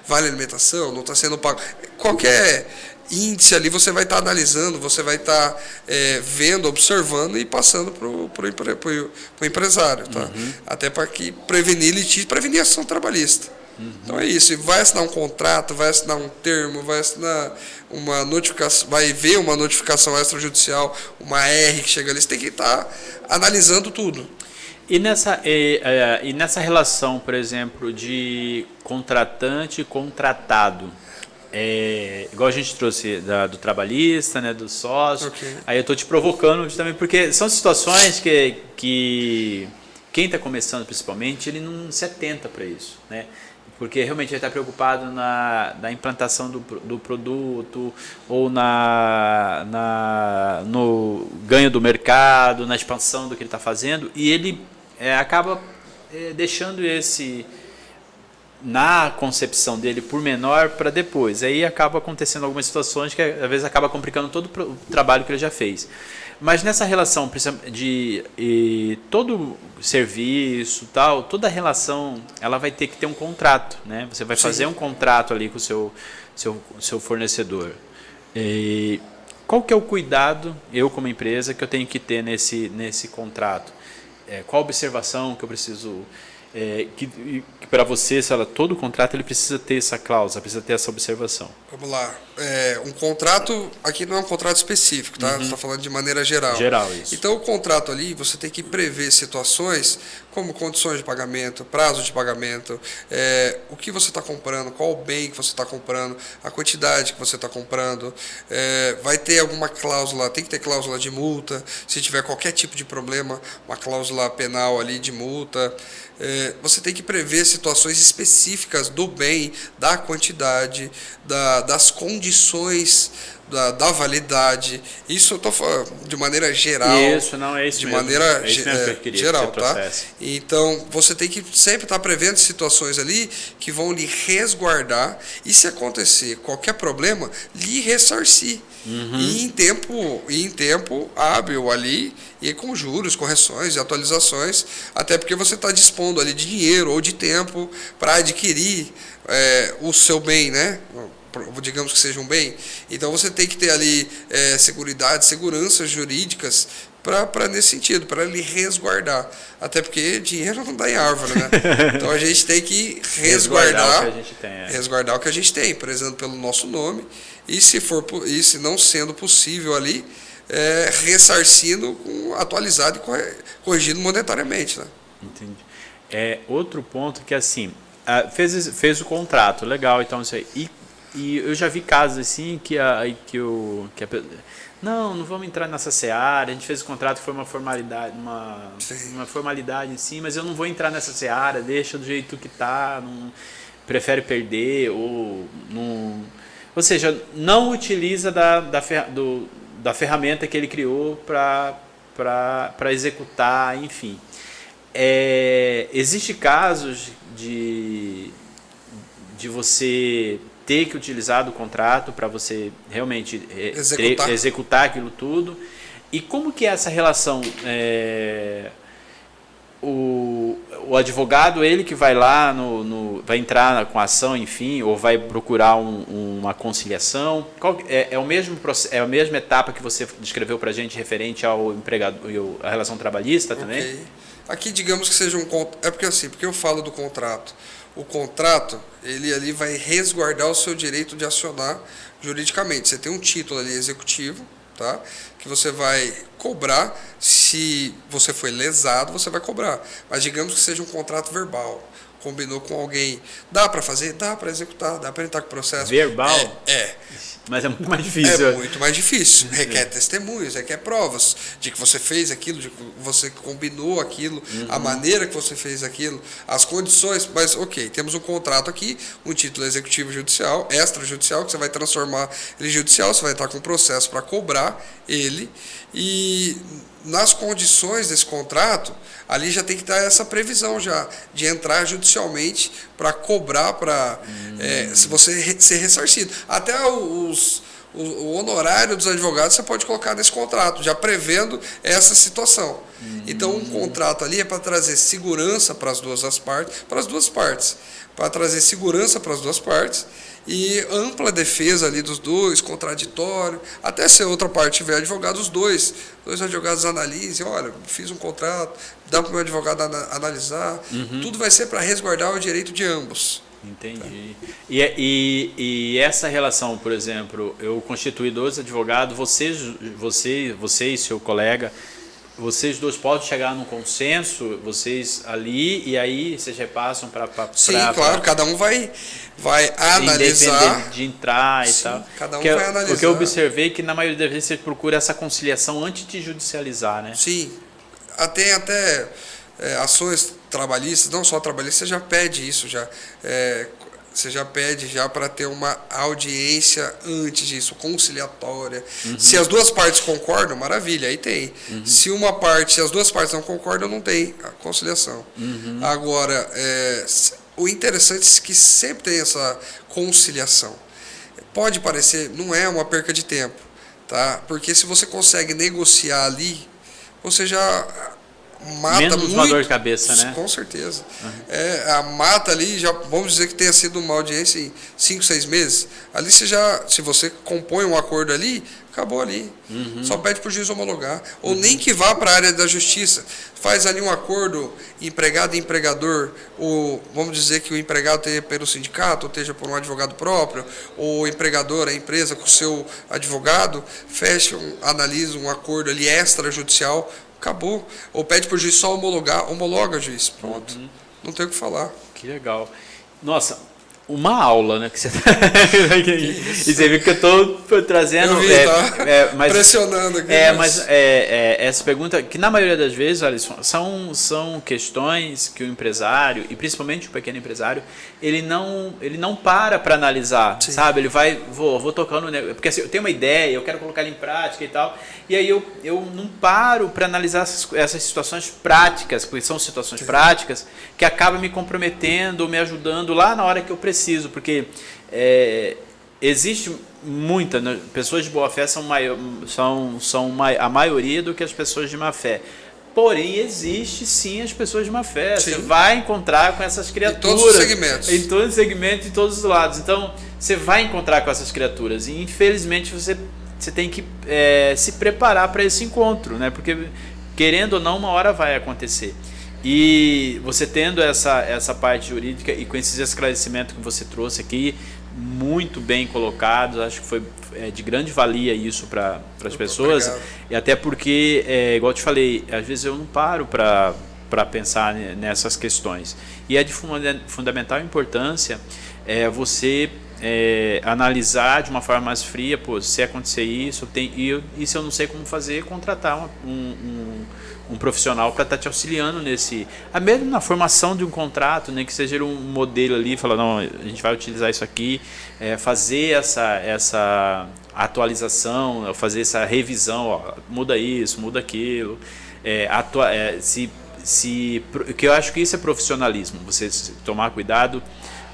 vale alimentação, não está sendo pago qualquer índice ali, você vai estar analisando, você vai estar vendo, observando e passando para o empresário, tá? Até para prevenir litígio, prevenir ação trabalhista. Então é isso, e vai assinar um contrato, vai assinar um termo, vai assinar uma notificação, vai ver uma notificação extrajudicial, uma R que chega ali, você tem que estar analisando tudo. E nessa relação, por exemplo, de contratante e contratado, igual a gente trouxe do trabalhista, né, do sócio, aí eu estou te provocando também, porque são situações que quem está começando principalmente, ele não se atenta para isso, né? Porque realmente ele está preocupado na implantação do produto ou no ganho do mercado, na expansão do que ele está fazendo, e ele acaba deixando esse na concepção dele por menor para depois. Aí acaba acontecendo algumas situações que às vezes acaba complicando todo o trabalho que ele já fez. Mas nessa relação de todo serviço, tal, toda relação, ela vai ter que ter um contrato, né? Você vai fazer um contrato ali com o seu fornecedor. E qual que é o cuidado, eu como empresa, que eu tenho que ter nesse contrato? Qual observação que eu preciso... que para você, todo contrato ele precisa ter essa cláusula, precisa ter essa observação. Vamos lá. Um contrato, aqui não é um contrato específico, tá? Você está falando de maneira geral. Geral, isso. Então, o contrato ali, você tem que prever situações como condições de pagamento, prazo de pagamento, o que você está comprando, qual o bem que você está comprando, a quantidade que você está comprando. Vai ter alguma cláusula, tem que ter cláusula de multa, se tiver qualquer tipo de problema, uma cláusula penal ali de multa. Você tem que prever situações específicas do bem, da quantidade, das condições, da validade. Isso eu estou falando de maneira geral. Isso, não é isso de mesmo. maneira Que geral, tá? Então, você tem que sempre estar prevendo situações ali que vão lhe resguardar e, se acontecer qualquer problema, lhe ressarcir. E em tempo hábil ali, e com juros, correções e atualizações, até porque você está dispondo ali de dinheiro ou de tempo para adquirir o seu bem, né? Digamos que seja um bem. Então você tem que ter ali seguranças jurídicas para nesse sentido, para lhe resguardar. Até porque dinheiro não dá em árvore, né? Então a gente tem que resguardar o que a gente tem, prezando pelo nosso nome, e se não sendo possível ali, ressarcindo, atualizado e corrigindo monetariamente, né? Entendi. Outro ponto que assim, fez o contrato, legal, então isso aí. E eu já vi casos assim não vamos entrar nessa seara, a gente fez o contrato, foi uma formalidade, uma formalidade em si, mas eu não vou entrar nessa seara, deixa do jeito que está, prefere perder, ou seja, não utiliza da ferramenta que ele criou para executar, enfim. Existe casos de você ter que utilizar do contrato para você realmente executar aquilo tudo. E como que é essa relação? O advogado, ele que vai lá, vai entrar com a ação, enfim, ou vai procurar uma conciliação? É a mesma etapa que você descreveu para a gente referente ao empregador e a relação trabalhista também? Okay. Aqui, digamos que seja porque eu falo do contrato. O contrato, ele ali vai resguardar o seu direito de acionar juridicamente. Você tem um título ali executivo, tá? Que você vai cobrar. Se você foi lesado, você vai cobrar. Mas digamos que seja um contrato verbal. Combinou com alguém. Dá para fazer? Dá para executar, dá para entrar com o processo. Verbal? Mas é muito mais difícil. É muito mais difícil. Requer testemunhos, requer provas de que você fez aquilo, de que você combinou aquilo, a maneira que você fez aquilo, as condições. Mas, ok, temos um contrato aqui, um título executivo judicial, extrajudicial, que você vai transformar ele em judicial, você vai estar com um processo para cobrar ele. E nas condições desse contrato, ali já tem que estar essa previsão já, de entrar judicialmente para cobrar, se você ser ressarcido. Até o honorário dos advogados você pode colocar nesse contrato, já prevendo essa situação. Então, um contrato ali é para trazer segurança para as duas partes, para trazer segurança para as duas partes, e ampla defesa ali dos dois, contraditório, até se a outra parte tiver advogado, os dois advogados analisem, olha, fiz um contrato, dá para o meu advogado analisar, tudo vai ser para resguardar o direito de ambos. Entendi. E essa relação, por exemplo, eu constituí 2 advogados, você e seu colega, vocês dois podem chegar num consenso, vocês ali, e aí vocês repassam para... Sim, claro, cada um vai analisar. Independente de entrar e tal. Cada um vai analisar. Porque eu observei que na maioria das vezes você procura essa conciliação antes de judicializar, né? Sim, até ações trabalhistas, não só trabalhistas, você já pede isso, você já pede já para ter uma audiência antes disso, conciliatória. Se as duas partes concordam, maravilha, aí tem. Se as duas partes não concordam, não tem a conciliação. Agora, o interessante é que sempre tem essa conciliação. Pode parecer, não é uma perca de tempo, tá? Porque se você consegue negociar ali, você já mata menos muito, uma dor de cabeça, né? Com certeza. A mata ali, já vamos dizer que tenha sido uma audiência em 5, 6 meses. Ali se você compõe um acordo ali, acabou ali. Só pede para o juiz homologar. Ou nem que vá para a área da justiça. Faz ali um acordo empregado e empregador, ou vamos dizer que o empregado esteja pelo sindicato, ou esteja por um advogado próprio, ou o empregador, a empresa com o seu advogado, fecha, analisa um acordo ali extrajudicial, acabou. Ou pede para o juiz só homologar, homologa, juiz. Pronto. Não tem o que falar. Que legal. Nossa, uma aula, né? Que você e você viu que eu estou trazendo. Eu vi, mas, pressionando aqui. Essa pergunta, que na maioria das vezes, Alisson, são questões que o empresário, e principalmente o pequeno empresário, ele não para analisar, sim, sabe? Ele vou tocando, porque assim, eu tenho uma ideia, eu quero colocar ela em prática e tal, e aí eu não paro para analisar essas situações práticas, porque são situações, sim, práticas, que acabam me comprometendo, me ajudando lá na hora que eu preciso, porque existe muita, né, pessoas de boa fé são a maioria do que as pessoas de má fé. Porém, existe sim as pessoas de má fé. Sim. Você vai encontrar com essas criaturas. Em todos os segmentos. Em todos os segmentos, em todos os lados. Então, você vai encontrar com essas criaturas. E, infelizmente, você tem que se preparar para esse encontro, né? Porque, querendo ou não, uma hora vai acontecer. E você tendo essa parte jurídica e com esses esclarecimentos que você trouxe aqui, muito bem colocados, acho que foi de grande valia isso para as pessoas. Obrigado. E até porque, igual eu te falei, às vezes eu não paro para pensar nessas questões. E é de fundamental importância você analisar de uma forma mais fria, se acontecer isso, e se eu não sei como fazer, contratar um profissional para estar te auxiliando mesmo na formação de um contrato, né, que seja um modelo ali, falar, não, a gente vai utilizar isso aqui, fazer essa atualização, fazer essa revisão, muda isso, muda aquilo, que eu acho que isso é profissionalismo, você tomar cuidado,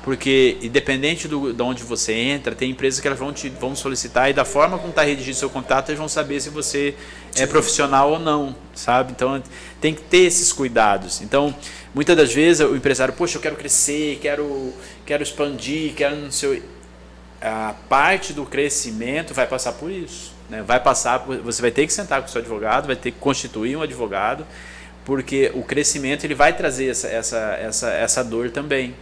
porque independente de onde você entra, tem empresas que elas vão solicitar, e da forma como está redigido o seu contrato, eles vão saber se você é profissional ou não, sabe? Então tem que ter esses cuidados. Então, muitas das vezes o empresário, poxa, eu quero crescer, quero expandir, não sei. A parte do crescimento vai passar por isso, né? Você vai ter que sentar com o seu advogado, vai ter que constituir um advogado, porque o crescimento ele vai trazer essa dor também.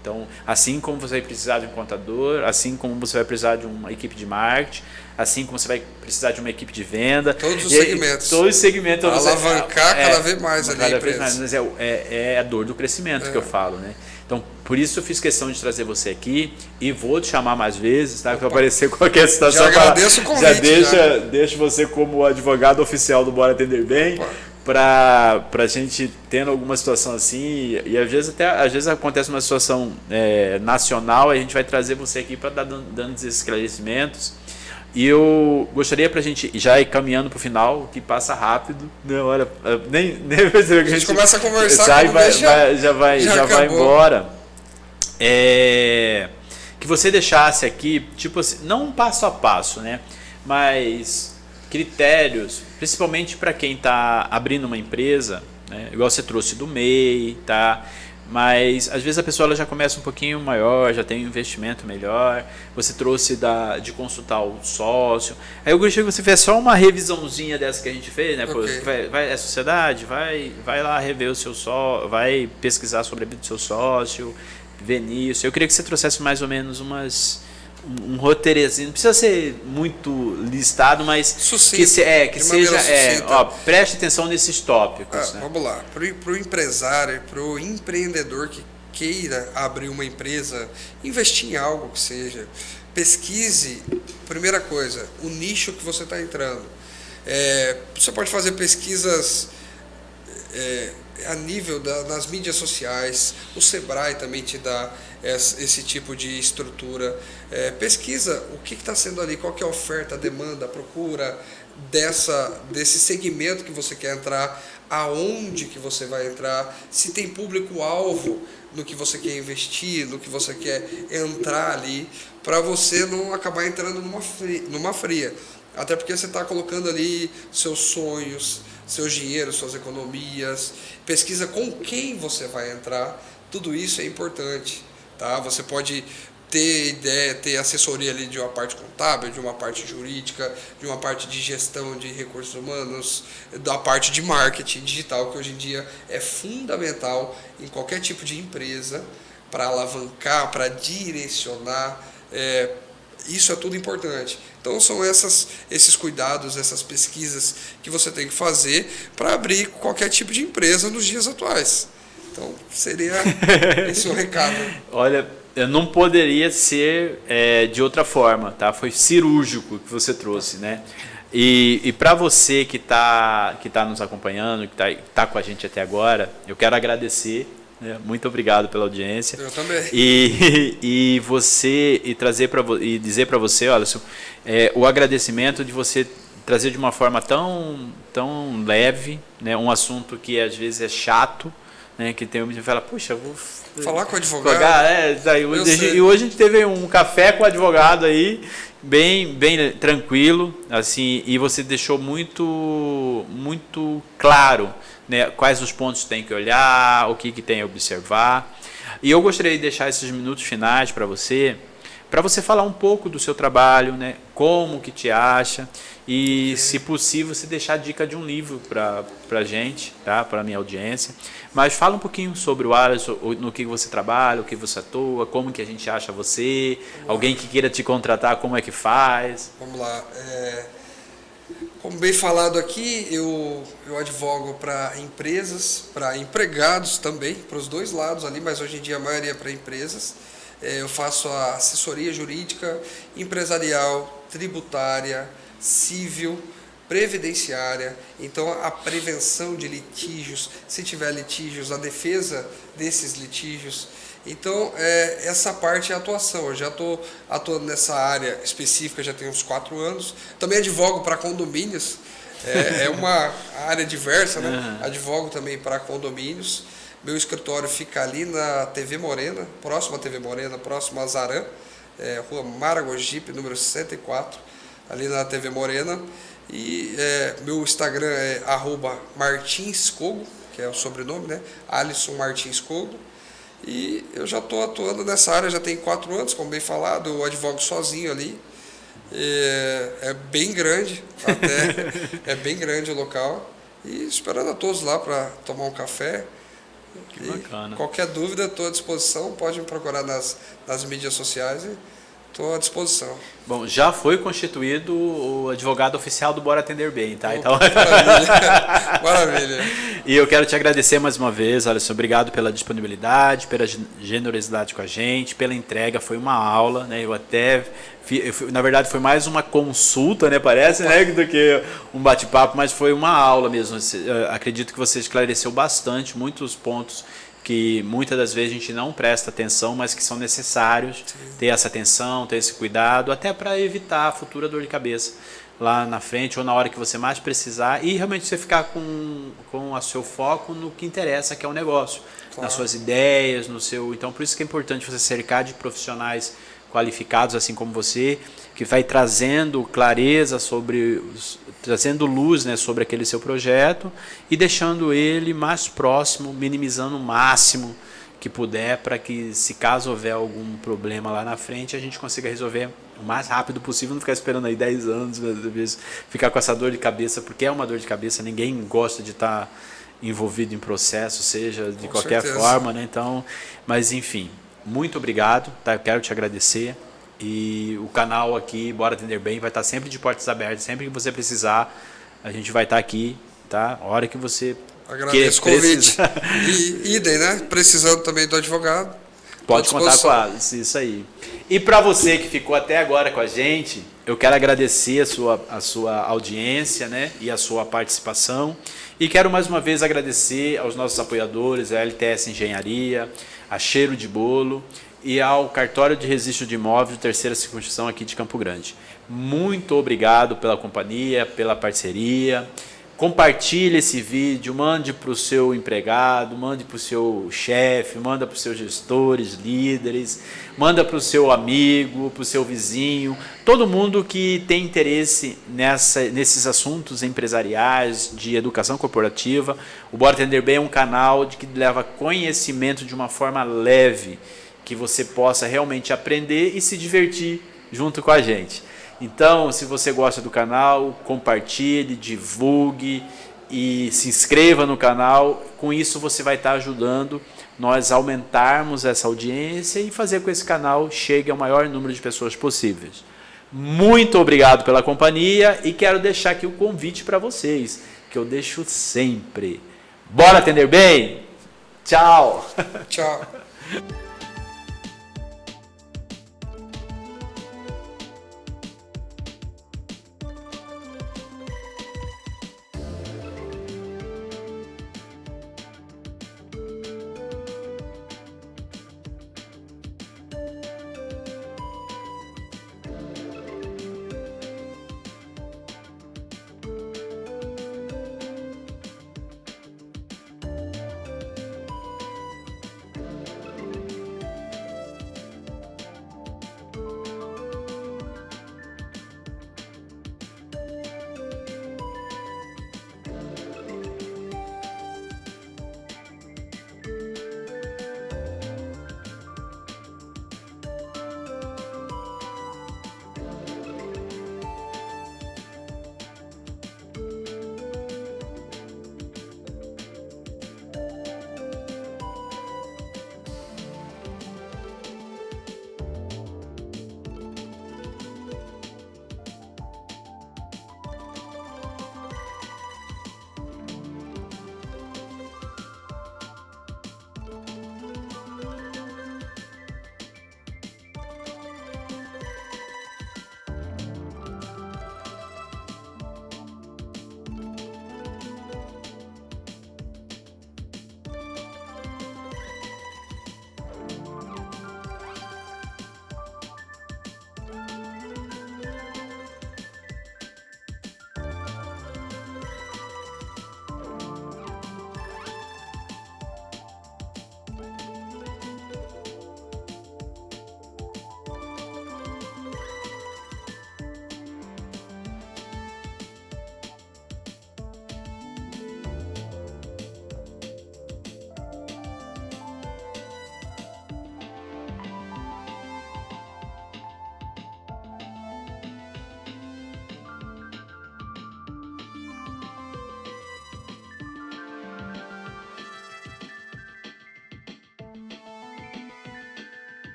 Então, assim como você vai precisar de um contador, assim como você vai precisar de uma equipe de marketing, assim como você vai precisar de uma equipe de venda. Todos os segmentos. Todos os segmentos. Alavancar cada vez mais ali a empresa. Mas é a dor do crescimento que eu falo, né? Então, por isso eu fiz questão de trazer você aqui e vou te chamar mais vezes, tá? Para aparecer qualquer situação. Já agradeço o convite. Deixo você como advogado oficial do Bora Atender Bem. Para a gente tendo alguma situação assim, e às vezes acontece uma situação nacional, a gente vai trazer você aqui para dar dando esses esclarecimentos. E eu gostaria para a gente já ir caminhando para o final, que passa rápido, né? Olha, nem percebeu que a gente começa a conversar, já vai embora. Que você deixasse aqui, tipo assim, não um passo a passo, né? Mas critérios, principalmente para quem está abrindo uma empresa, né? Igual você trouxe do MEI, tá? Mas às vezes a pessoa ela já começa um pouquinho maior, já tem um investimento melhor, você trouxe de consultar o sócio. Aí eu gostaria que você fizesse só uma revisãozinha dessa que a gente fez, né? Okay. É sociedade, vai lá rever o seu sócio, vai pesquisar sobre a vida do seu sócio, ver nisso. Eu queria que você trouxesse mais ou menos um roteirozinho, não precisa ser muito listado, mas sucinto, que seja, preste atenção nesses tópicos. Né? Vamos lá, para o empresário, para o empreendedor que queira abrir uma empresa, investir em algo que seja, pesquise, primeira coisa, o nicho que você está entrando. Você pode fazer pesquisas a nível das mídias sociais, o Sebrae também te dá esse tipo de estrutura. Pesquisa o que está sendo ali, qual que é a oferta, a demanda, a procura desse segmento que você quer entrar, aonde que você vai entrar, se tem público-alvo no que você quer investir, no que você quer entrar ali, para você não acabar entrando numa fria. Até porque você está colocando ali seus sonhos, seus dinheiros, suas economias, pesquisa com quem você vai entrar, tudo isso é importante, tá? Você pode ter ideia, ter assessoria ali de uma parte contábil, de uma parte jurídica, de uma parte de gestão de recursos humanos, da parte de marketing digital, que hoje em dia é fundamental em qualquer tipo de empresa, para alavancar, para direcionar, isso é tudo importante. Então são esses cuidados, essas pesquisas que você tem que fazer para abrir qualquer tipo de empresa nos dias atuais. Então seria esse o recado. Olha, eu não poderia ser de outra forma, tá? Foi cirúrgico que você trouxe, né? E para você que tá nos acompanhando, que tá com a gente até agora, eu quero agradecer. Muito obrigado pela audiência. Eu também. E dizer para você, olha, o agradecimento de você trazer de uma forma tão leve, né, um assunto que às vezes é chato, né, que tem um que fala, puxa, eu vou falar com o advogado. E hoje a gente teve um café com o advogado aí, bem tranquilo, assim, e você deixou muito claro, né, quais os pontos tem que olhar, o que tem a observar. E eu gostaria de deixar esses minutos finais para você falar um pouco do seu trabalho, né, como que te acha, e se possível você deixar dica de um livro para a gente, tá, para a minha audiência. Mas fala um pouquinho sobre o Alisson, no que você trabalha, o que você atua, como que a gente acha você, alguém que queira te contratar, como é que faz. Vamos lá. Como bem falado aqui, eu advogo para empresas, para empregados também, para os dois lados ali, mas hoje em dia a maioria é para empresas. Eu faço a assessoria jurídica, empresarial, tributária, civil, previdenciária, então a prevenção de litígios, se tiver litígios, a defesa desses litígios. Então, essa parte é a atuação. Eu já estou atuando nessa área específica, já tenho uns 4 anos. Também advogo para condomínios, é uma área diversa, né? Uhum. Advogo também para condomínios. Meu escritório fica ali na TV Morena, próximo à TV Morena, próximo a Zarã, Rua Maragogipe, número 64, ali na TV Morena. E meu Instagram é @martinscogo, que é o sobrenome, né? Alisson Martins Cogo. E eu já estou atuando nessa área, já tem 4 anos, como bem falado, eu advogo sozinho ali. É bem grande, até é bem grande o local. E esperando a todos lá para tomar um café. Que bacana. Qualquer dúvida, estou à disposição, pode me procurar nas mídias sociais e estou à disposição. Bom, já foi constituído o advogado oficial do Bora Atender Bem, tá? Então... Maravilha. Maravilha. E eu quero te agradecer mais uma vez, Alisson, obrigado pela disponibilidade, pela generosidade com a gente, pela entrega, foi uma aula, né? Na verdade foi mais uma consulta, né? Parece, né? Do que um bate-papo, mas foi uma aula mesmo. Acredito que você esclareceu bastante, muitos pontos que muitas das vezes a gente não presta atenção, mas que são necessários. Sim. Ter essa atenção, ter esse cuidado, até para evitar a futura dor de cabeça lá na frente ou na hora que você mais precisar, e realmente você ficar com o seu foco no que interessa, que é o negócio, claro. Nas suas ideias, no seu... Então, por isso que é importante você cercar de profissionais qualificados, assim como você, que vai trazendo clareza trazendo luz, né, sobre aquele seu projeto e deixando ele mais próximo, minimizando o máximo que puder, para que, se caso houver algum problema lá na frente, a gente consiga resolver o mais rápido possível, não ficar esperando aí 10 anos, ficar com essa dor de cabeça, porque é uma dor de cabeça, ninguém gosta de estar envolvido em processo, seja de qualquer forma, né? Então, mas enfim, muito obrigado, tá? Eu quero te agradecer, e o canal aqui, Bora Atender Bem, vai estar sempre de portas abertas, sempre que você precisar, a gente vai estar aqui, tá? A hora que você agradeço o convite. E idem, né? Precisando também do advogado, Pode contar com a isso aí. E para você que ficou até agora com a gente, eu quero agradecer a sua audiência, né, e a sua participação. E quero mais uma vez agradecer aos nossos apoiadores, a LTS Engenharia, a Cheiro de Bolo e ao Cartório de Registro de Imóveis, terceira circunscrição aqui de Campo Grande. Muito obrigado pela companhia, pela parceria. Compartilhe esse vídeo, mande para o seu empregado, mande para o seu chefe, manda para os seus gestores, líderes, manda para o seu amigo, para o seu vizinho, todo mundo que tem interesse nesses assuntos empresariais, de educação corporativa. O Bora Atender Bem é um canal que leva conhecimento de uma forma leve, que você possa realmente aprender e se divertir junto com a gente. Então, se você gosta do canal, compartilhe, divulgue e se inscreva no canal. Com isso, você vai estar ajudando nós a aumentarmos essa audiência e fazer com que esse canal chegue ao maior número de pessoas possíveis. Muito obrigado pela companhia e quero deixar aqui o convite para vocês, que eu deixo sempre. Bora atender bem? Tchau! Tchau!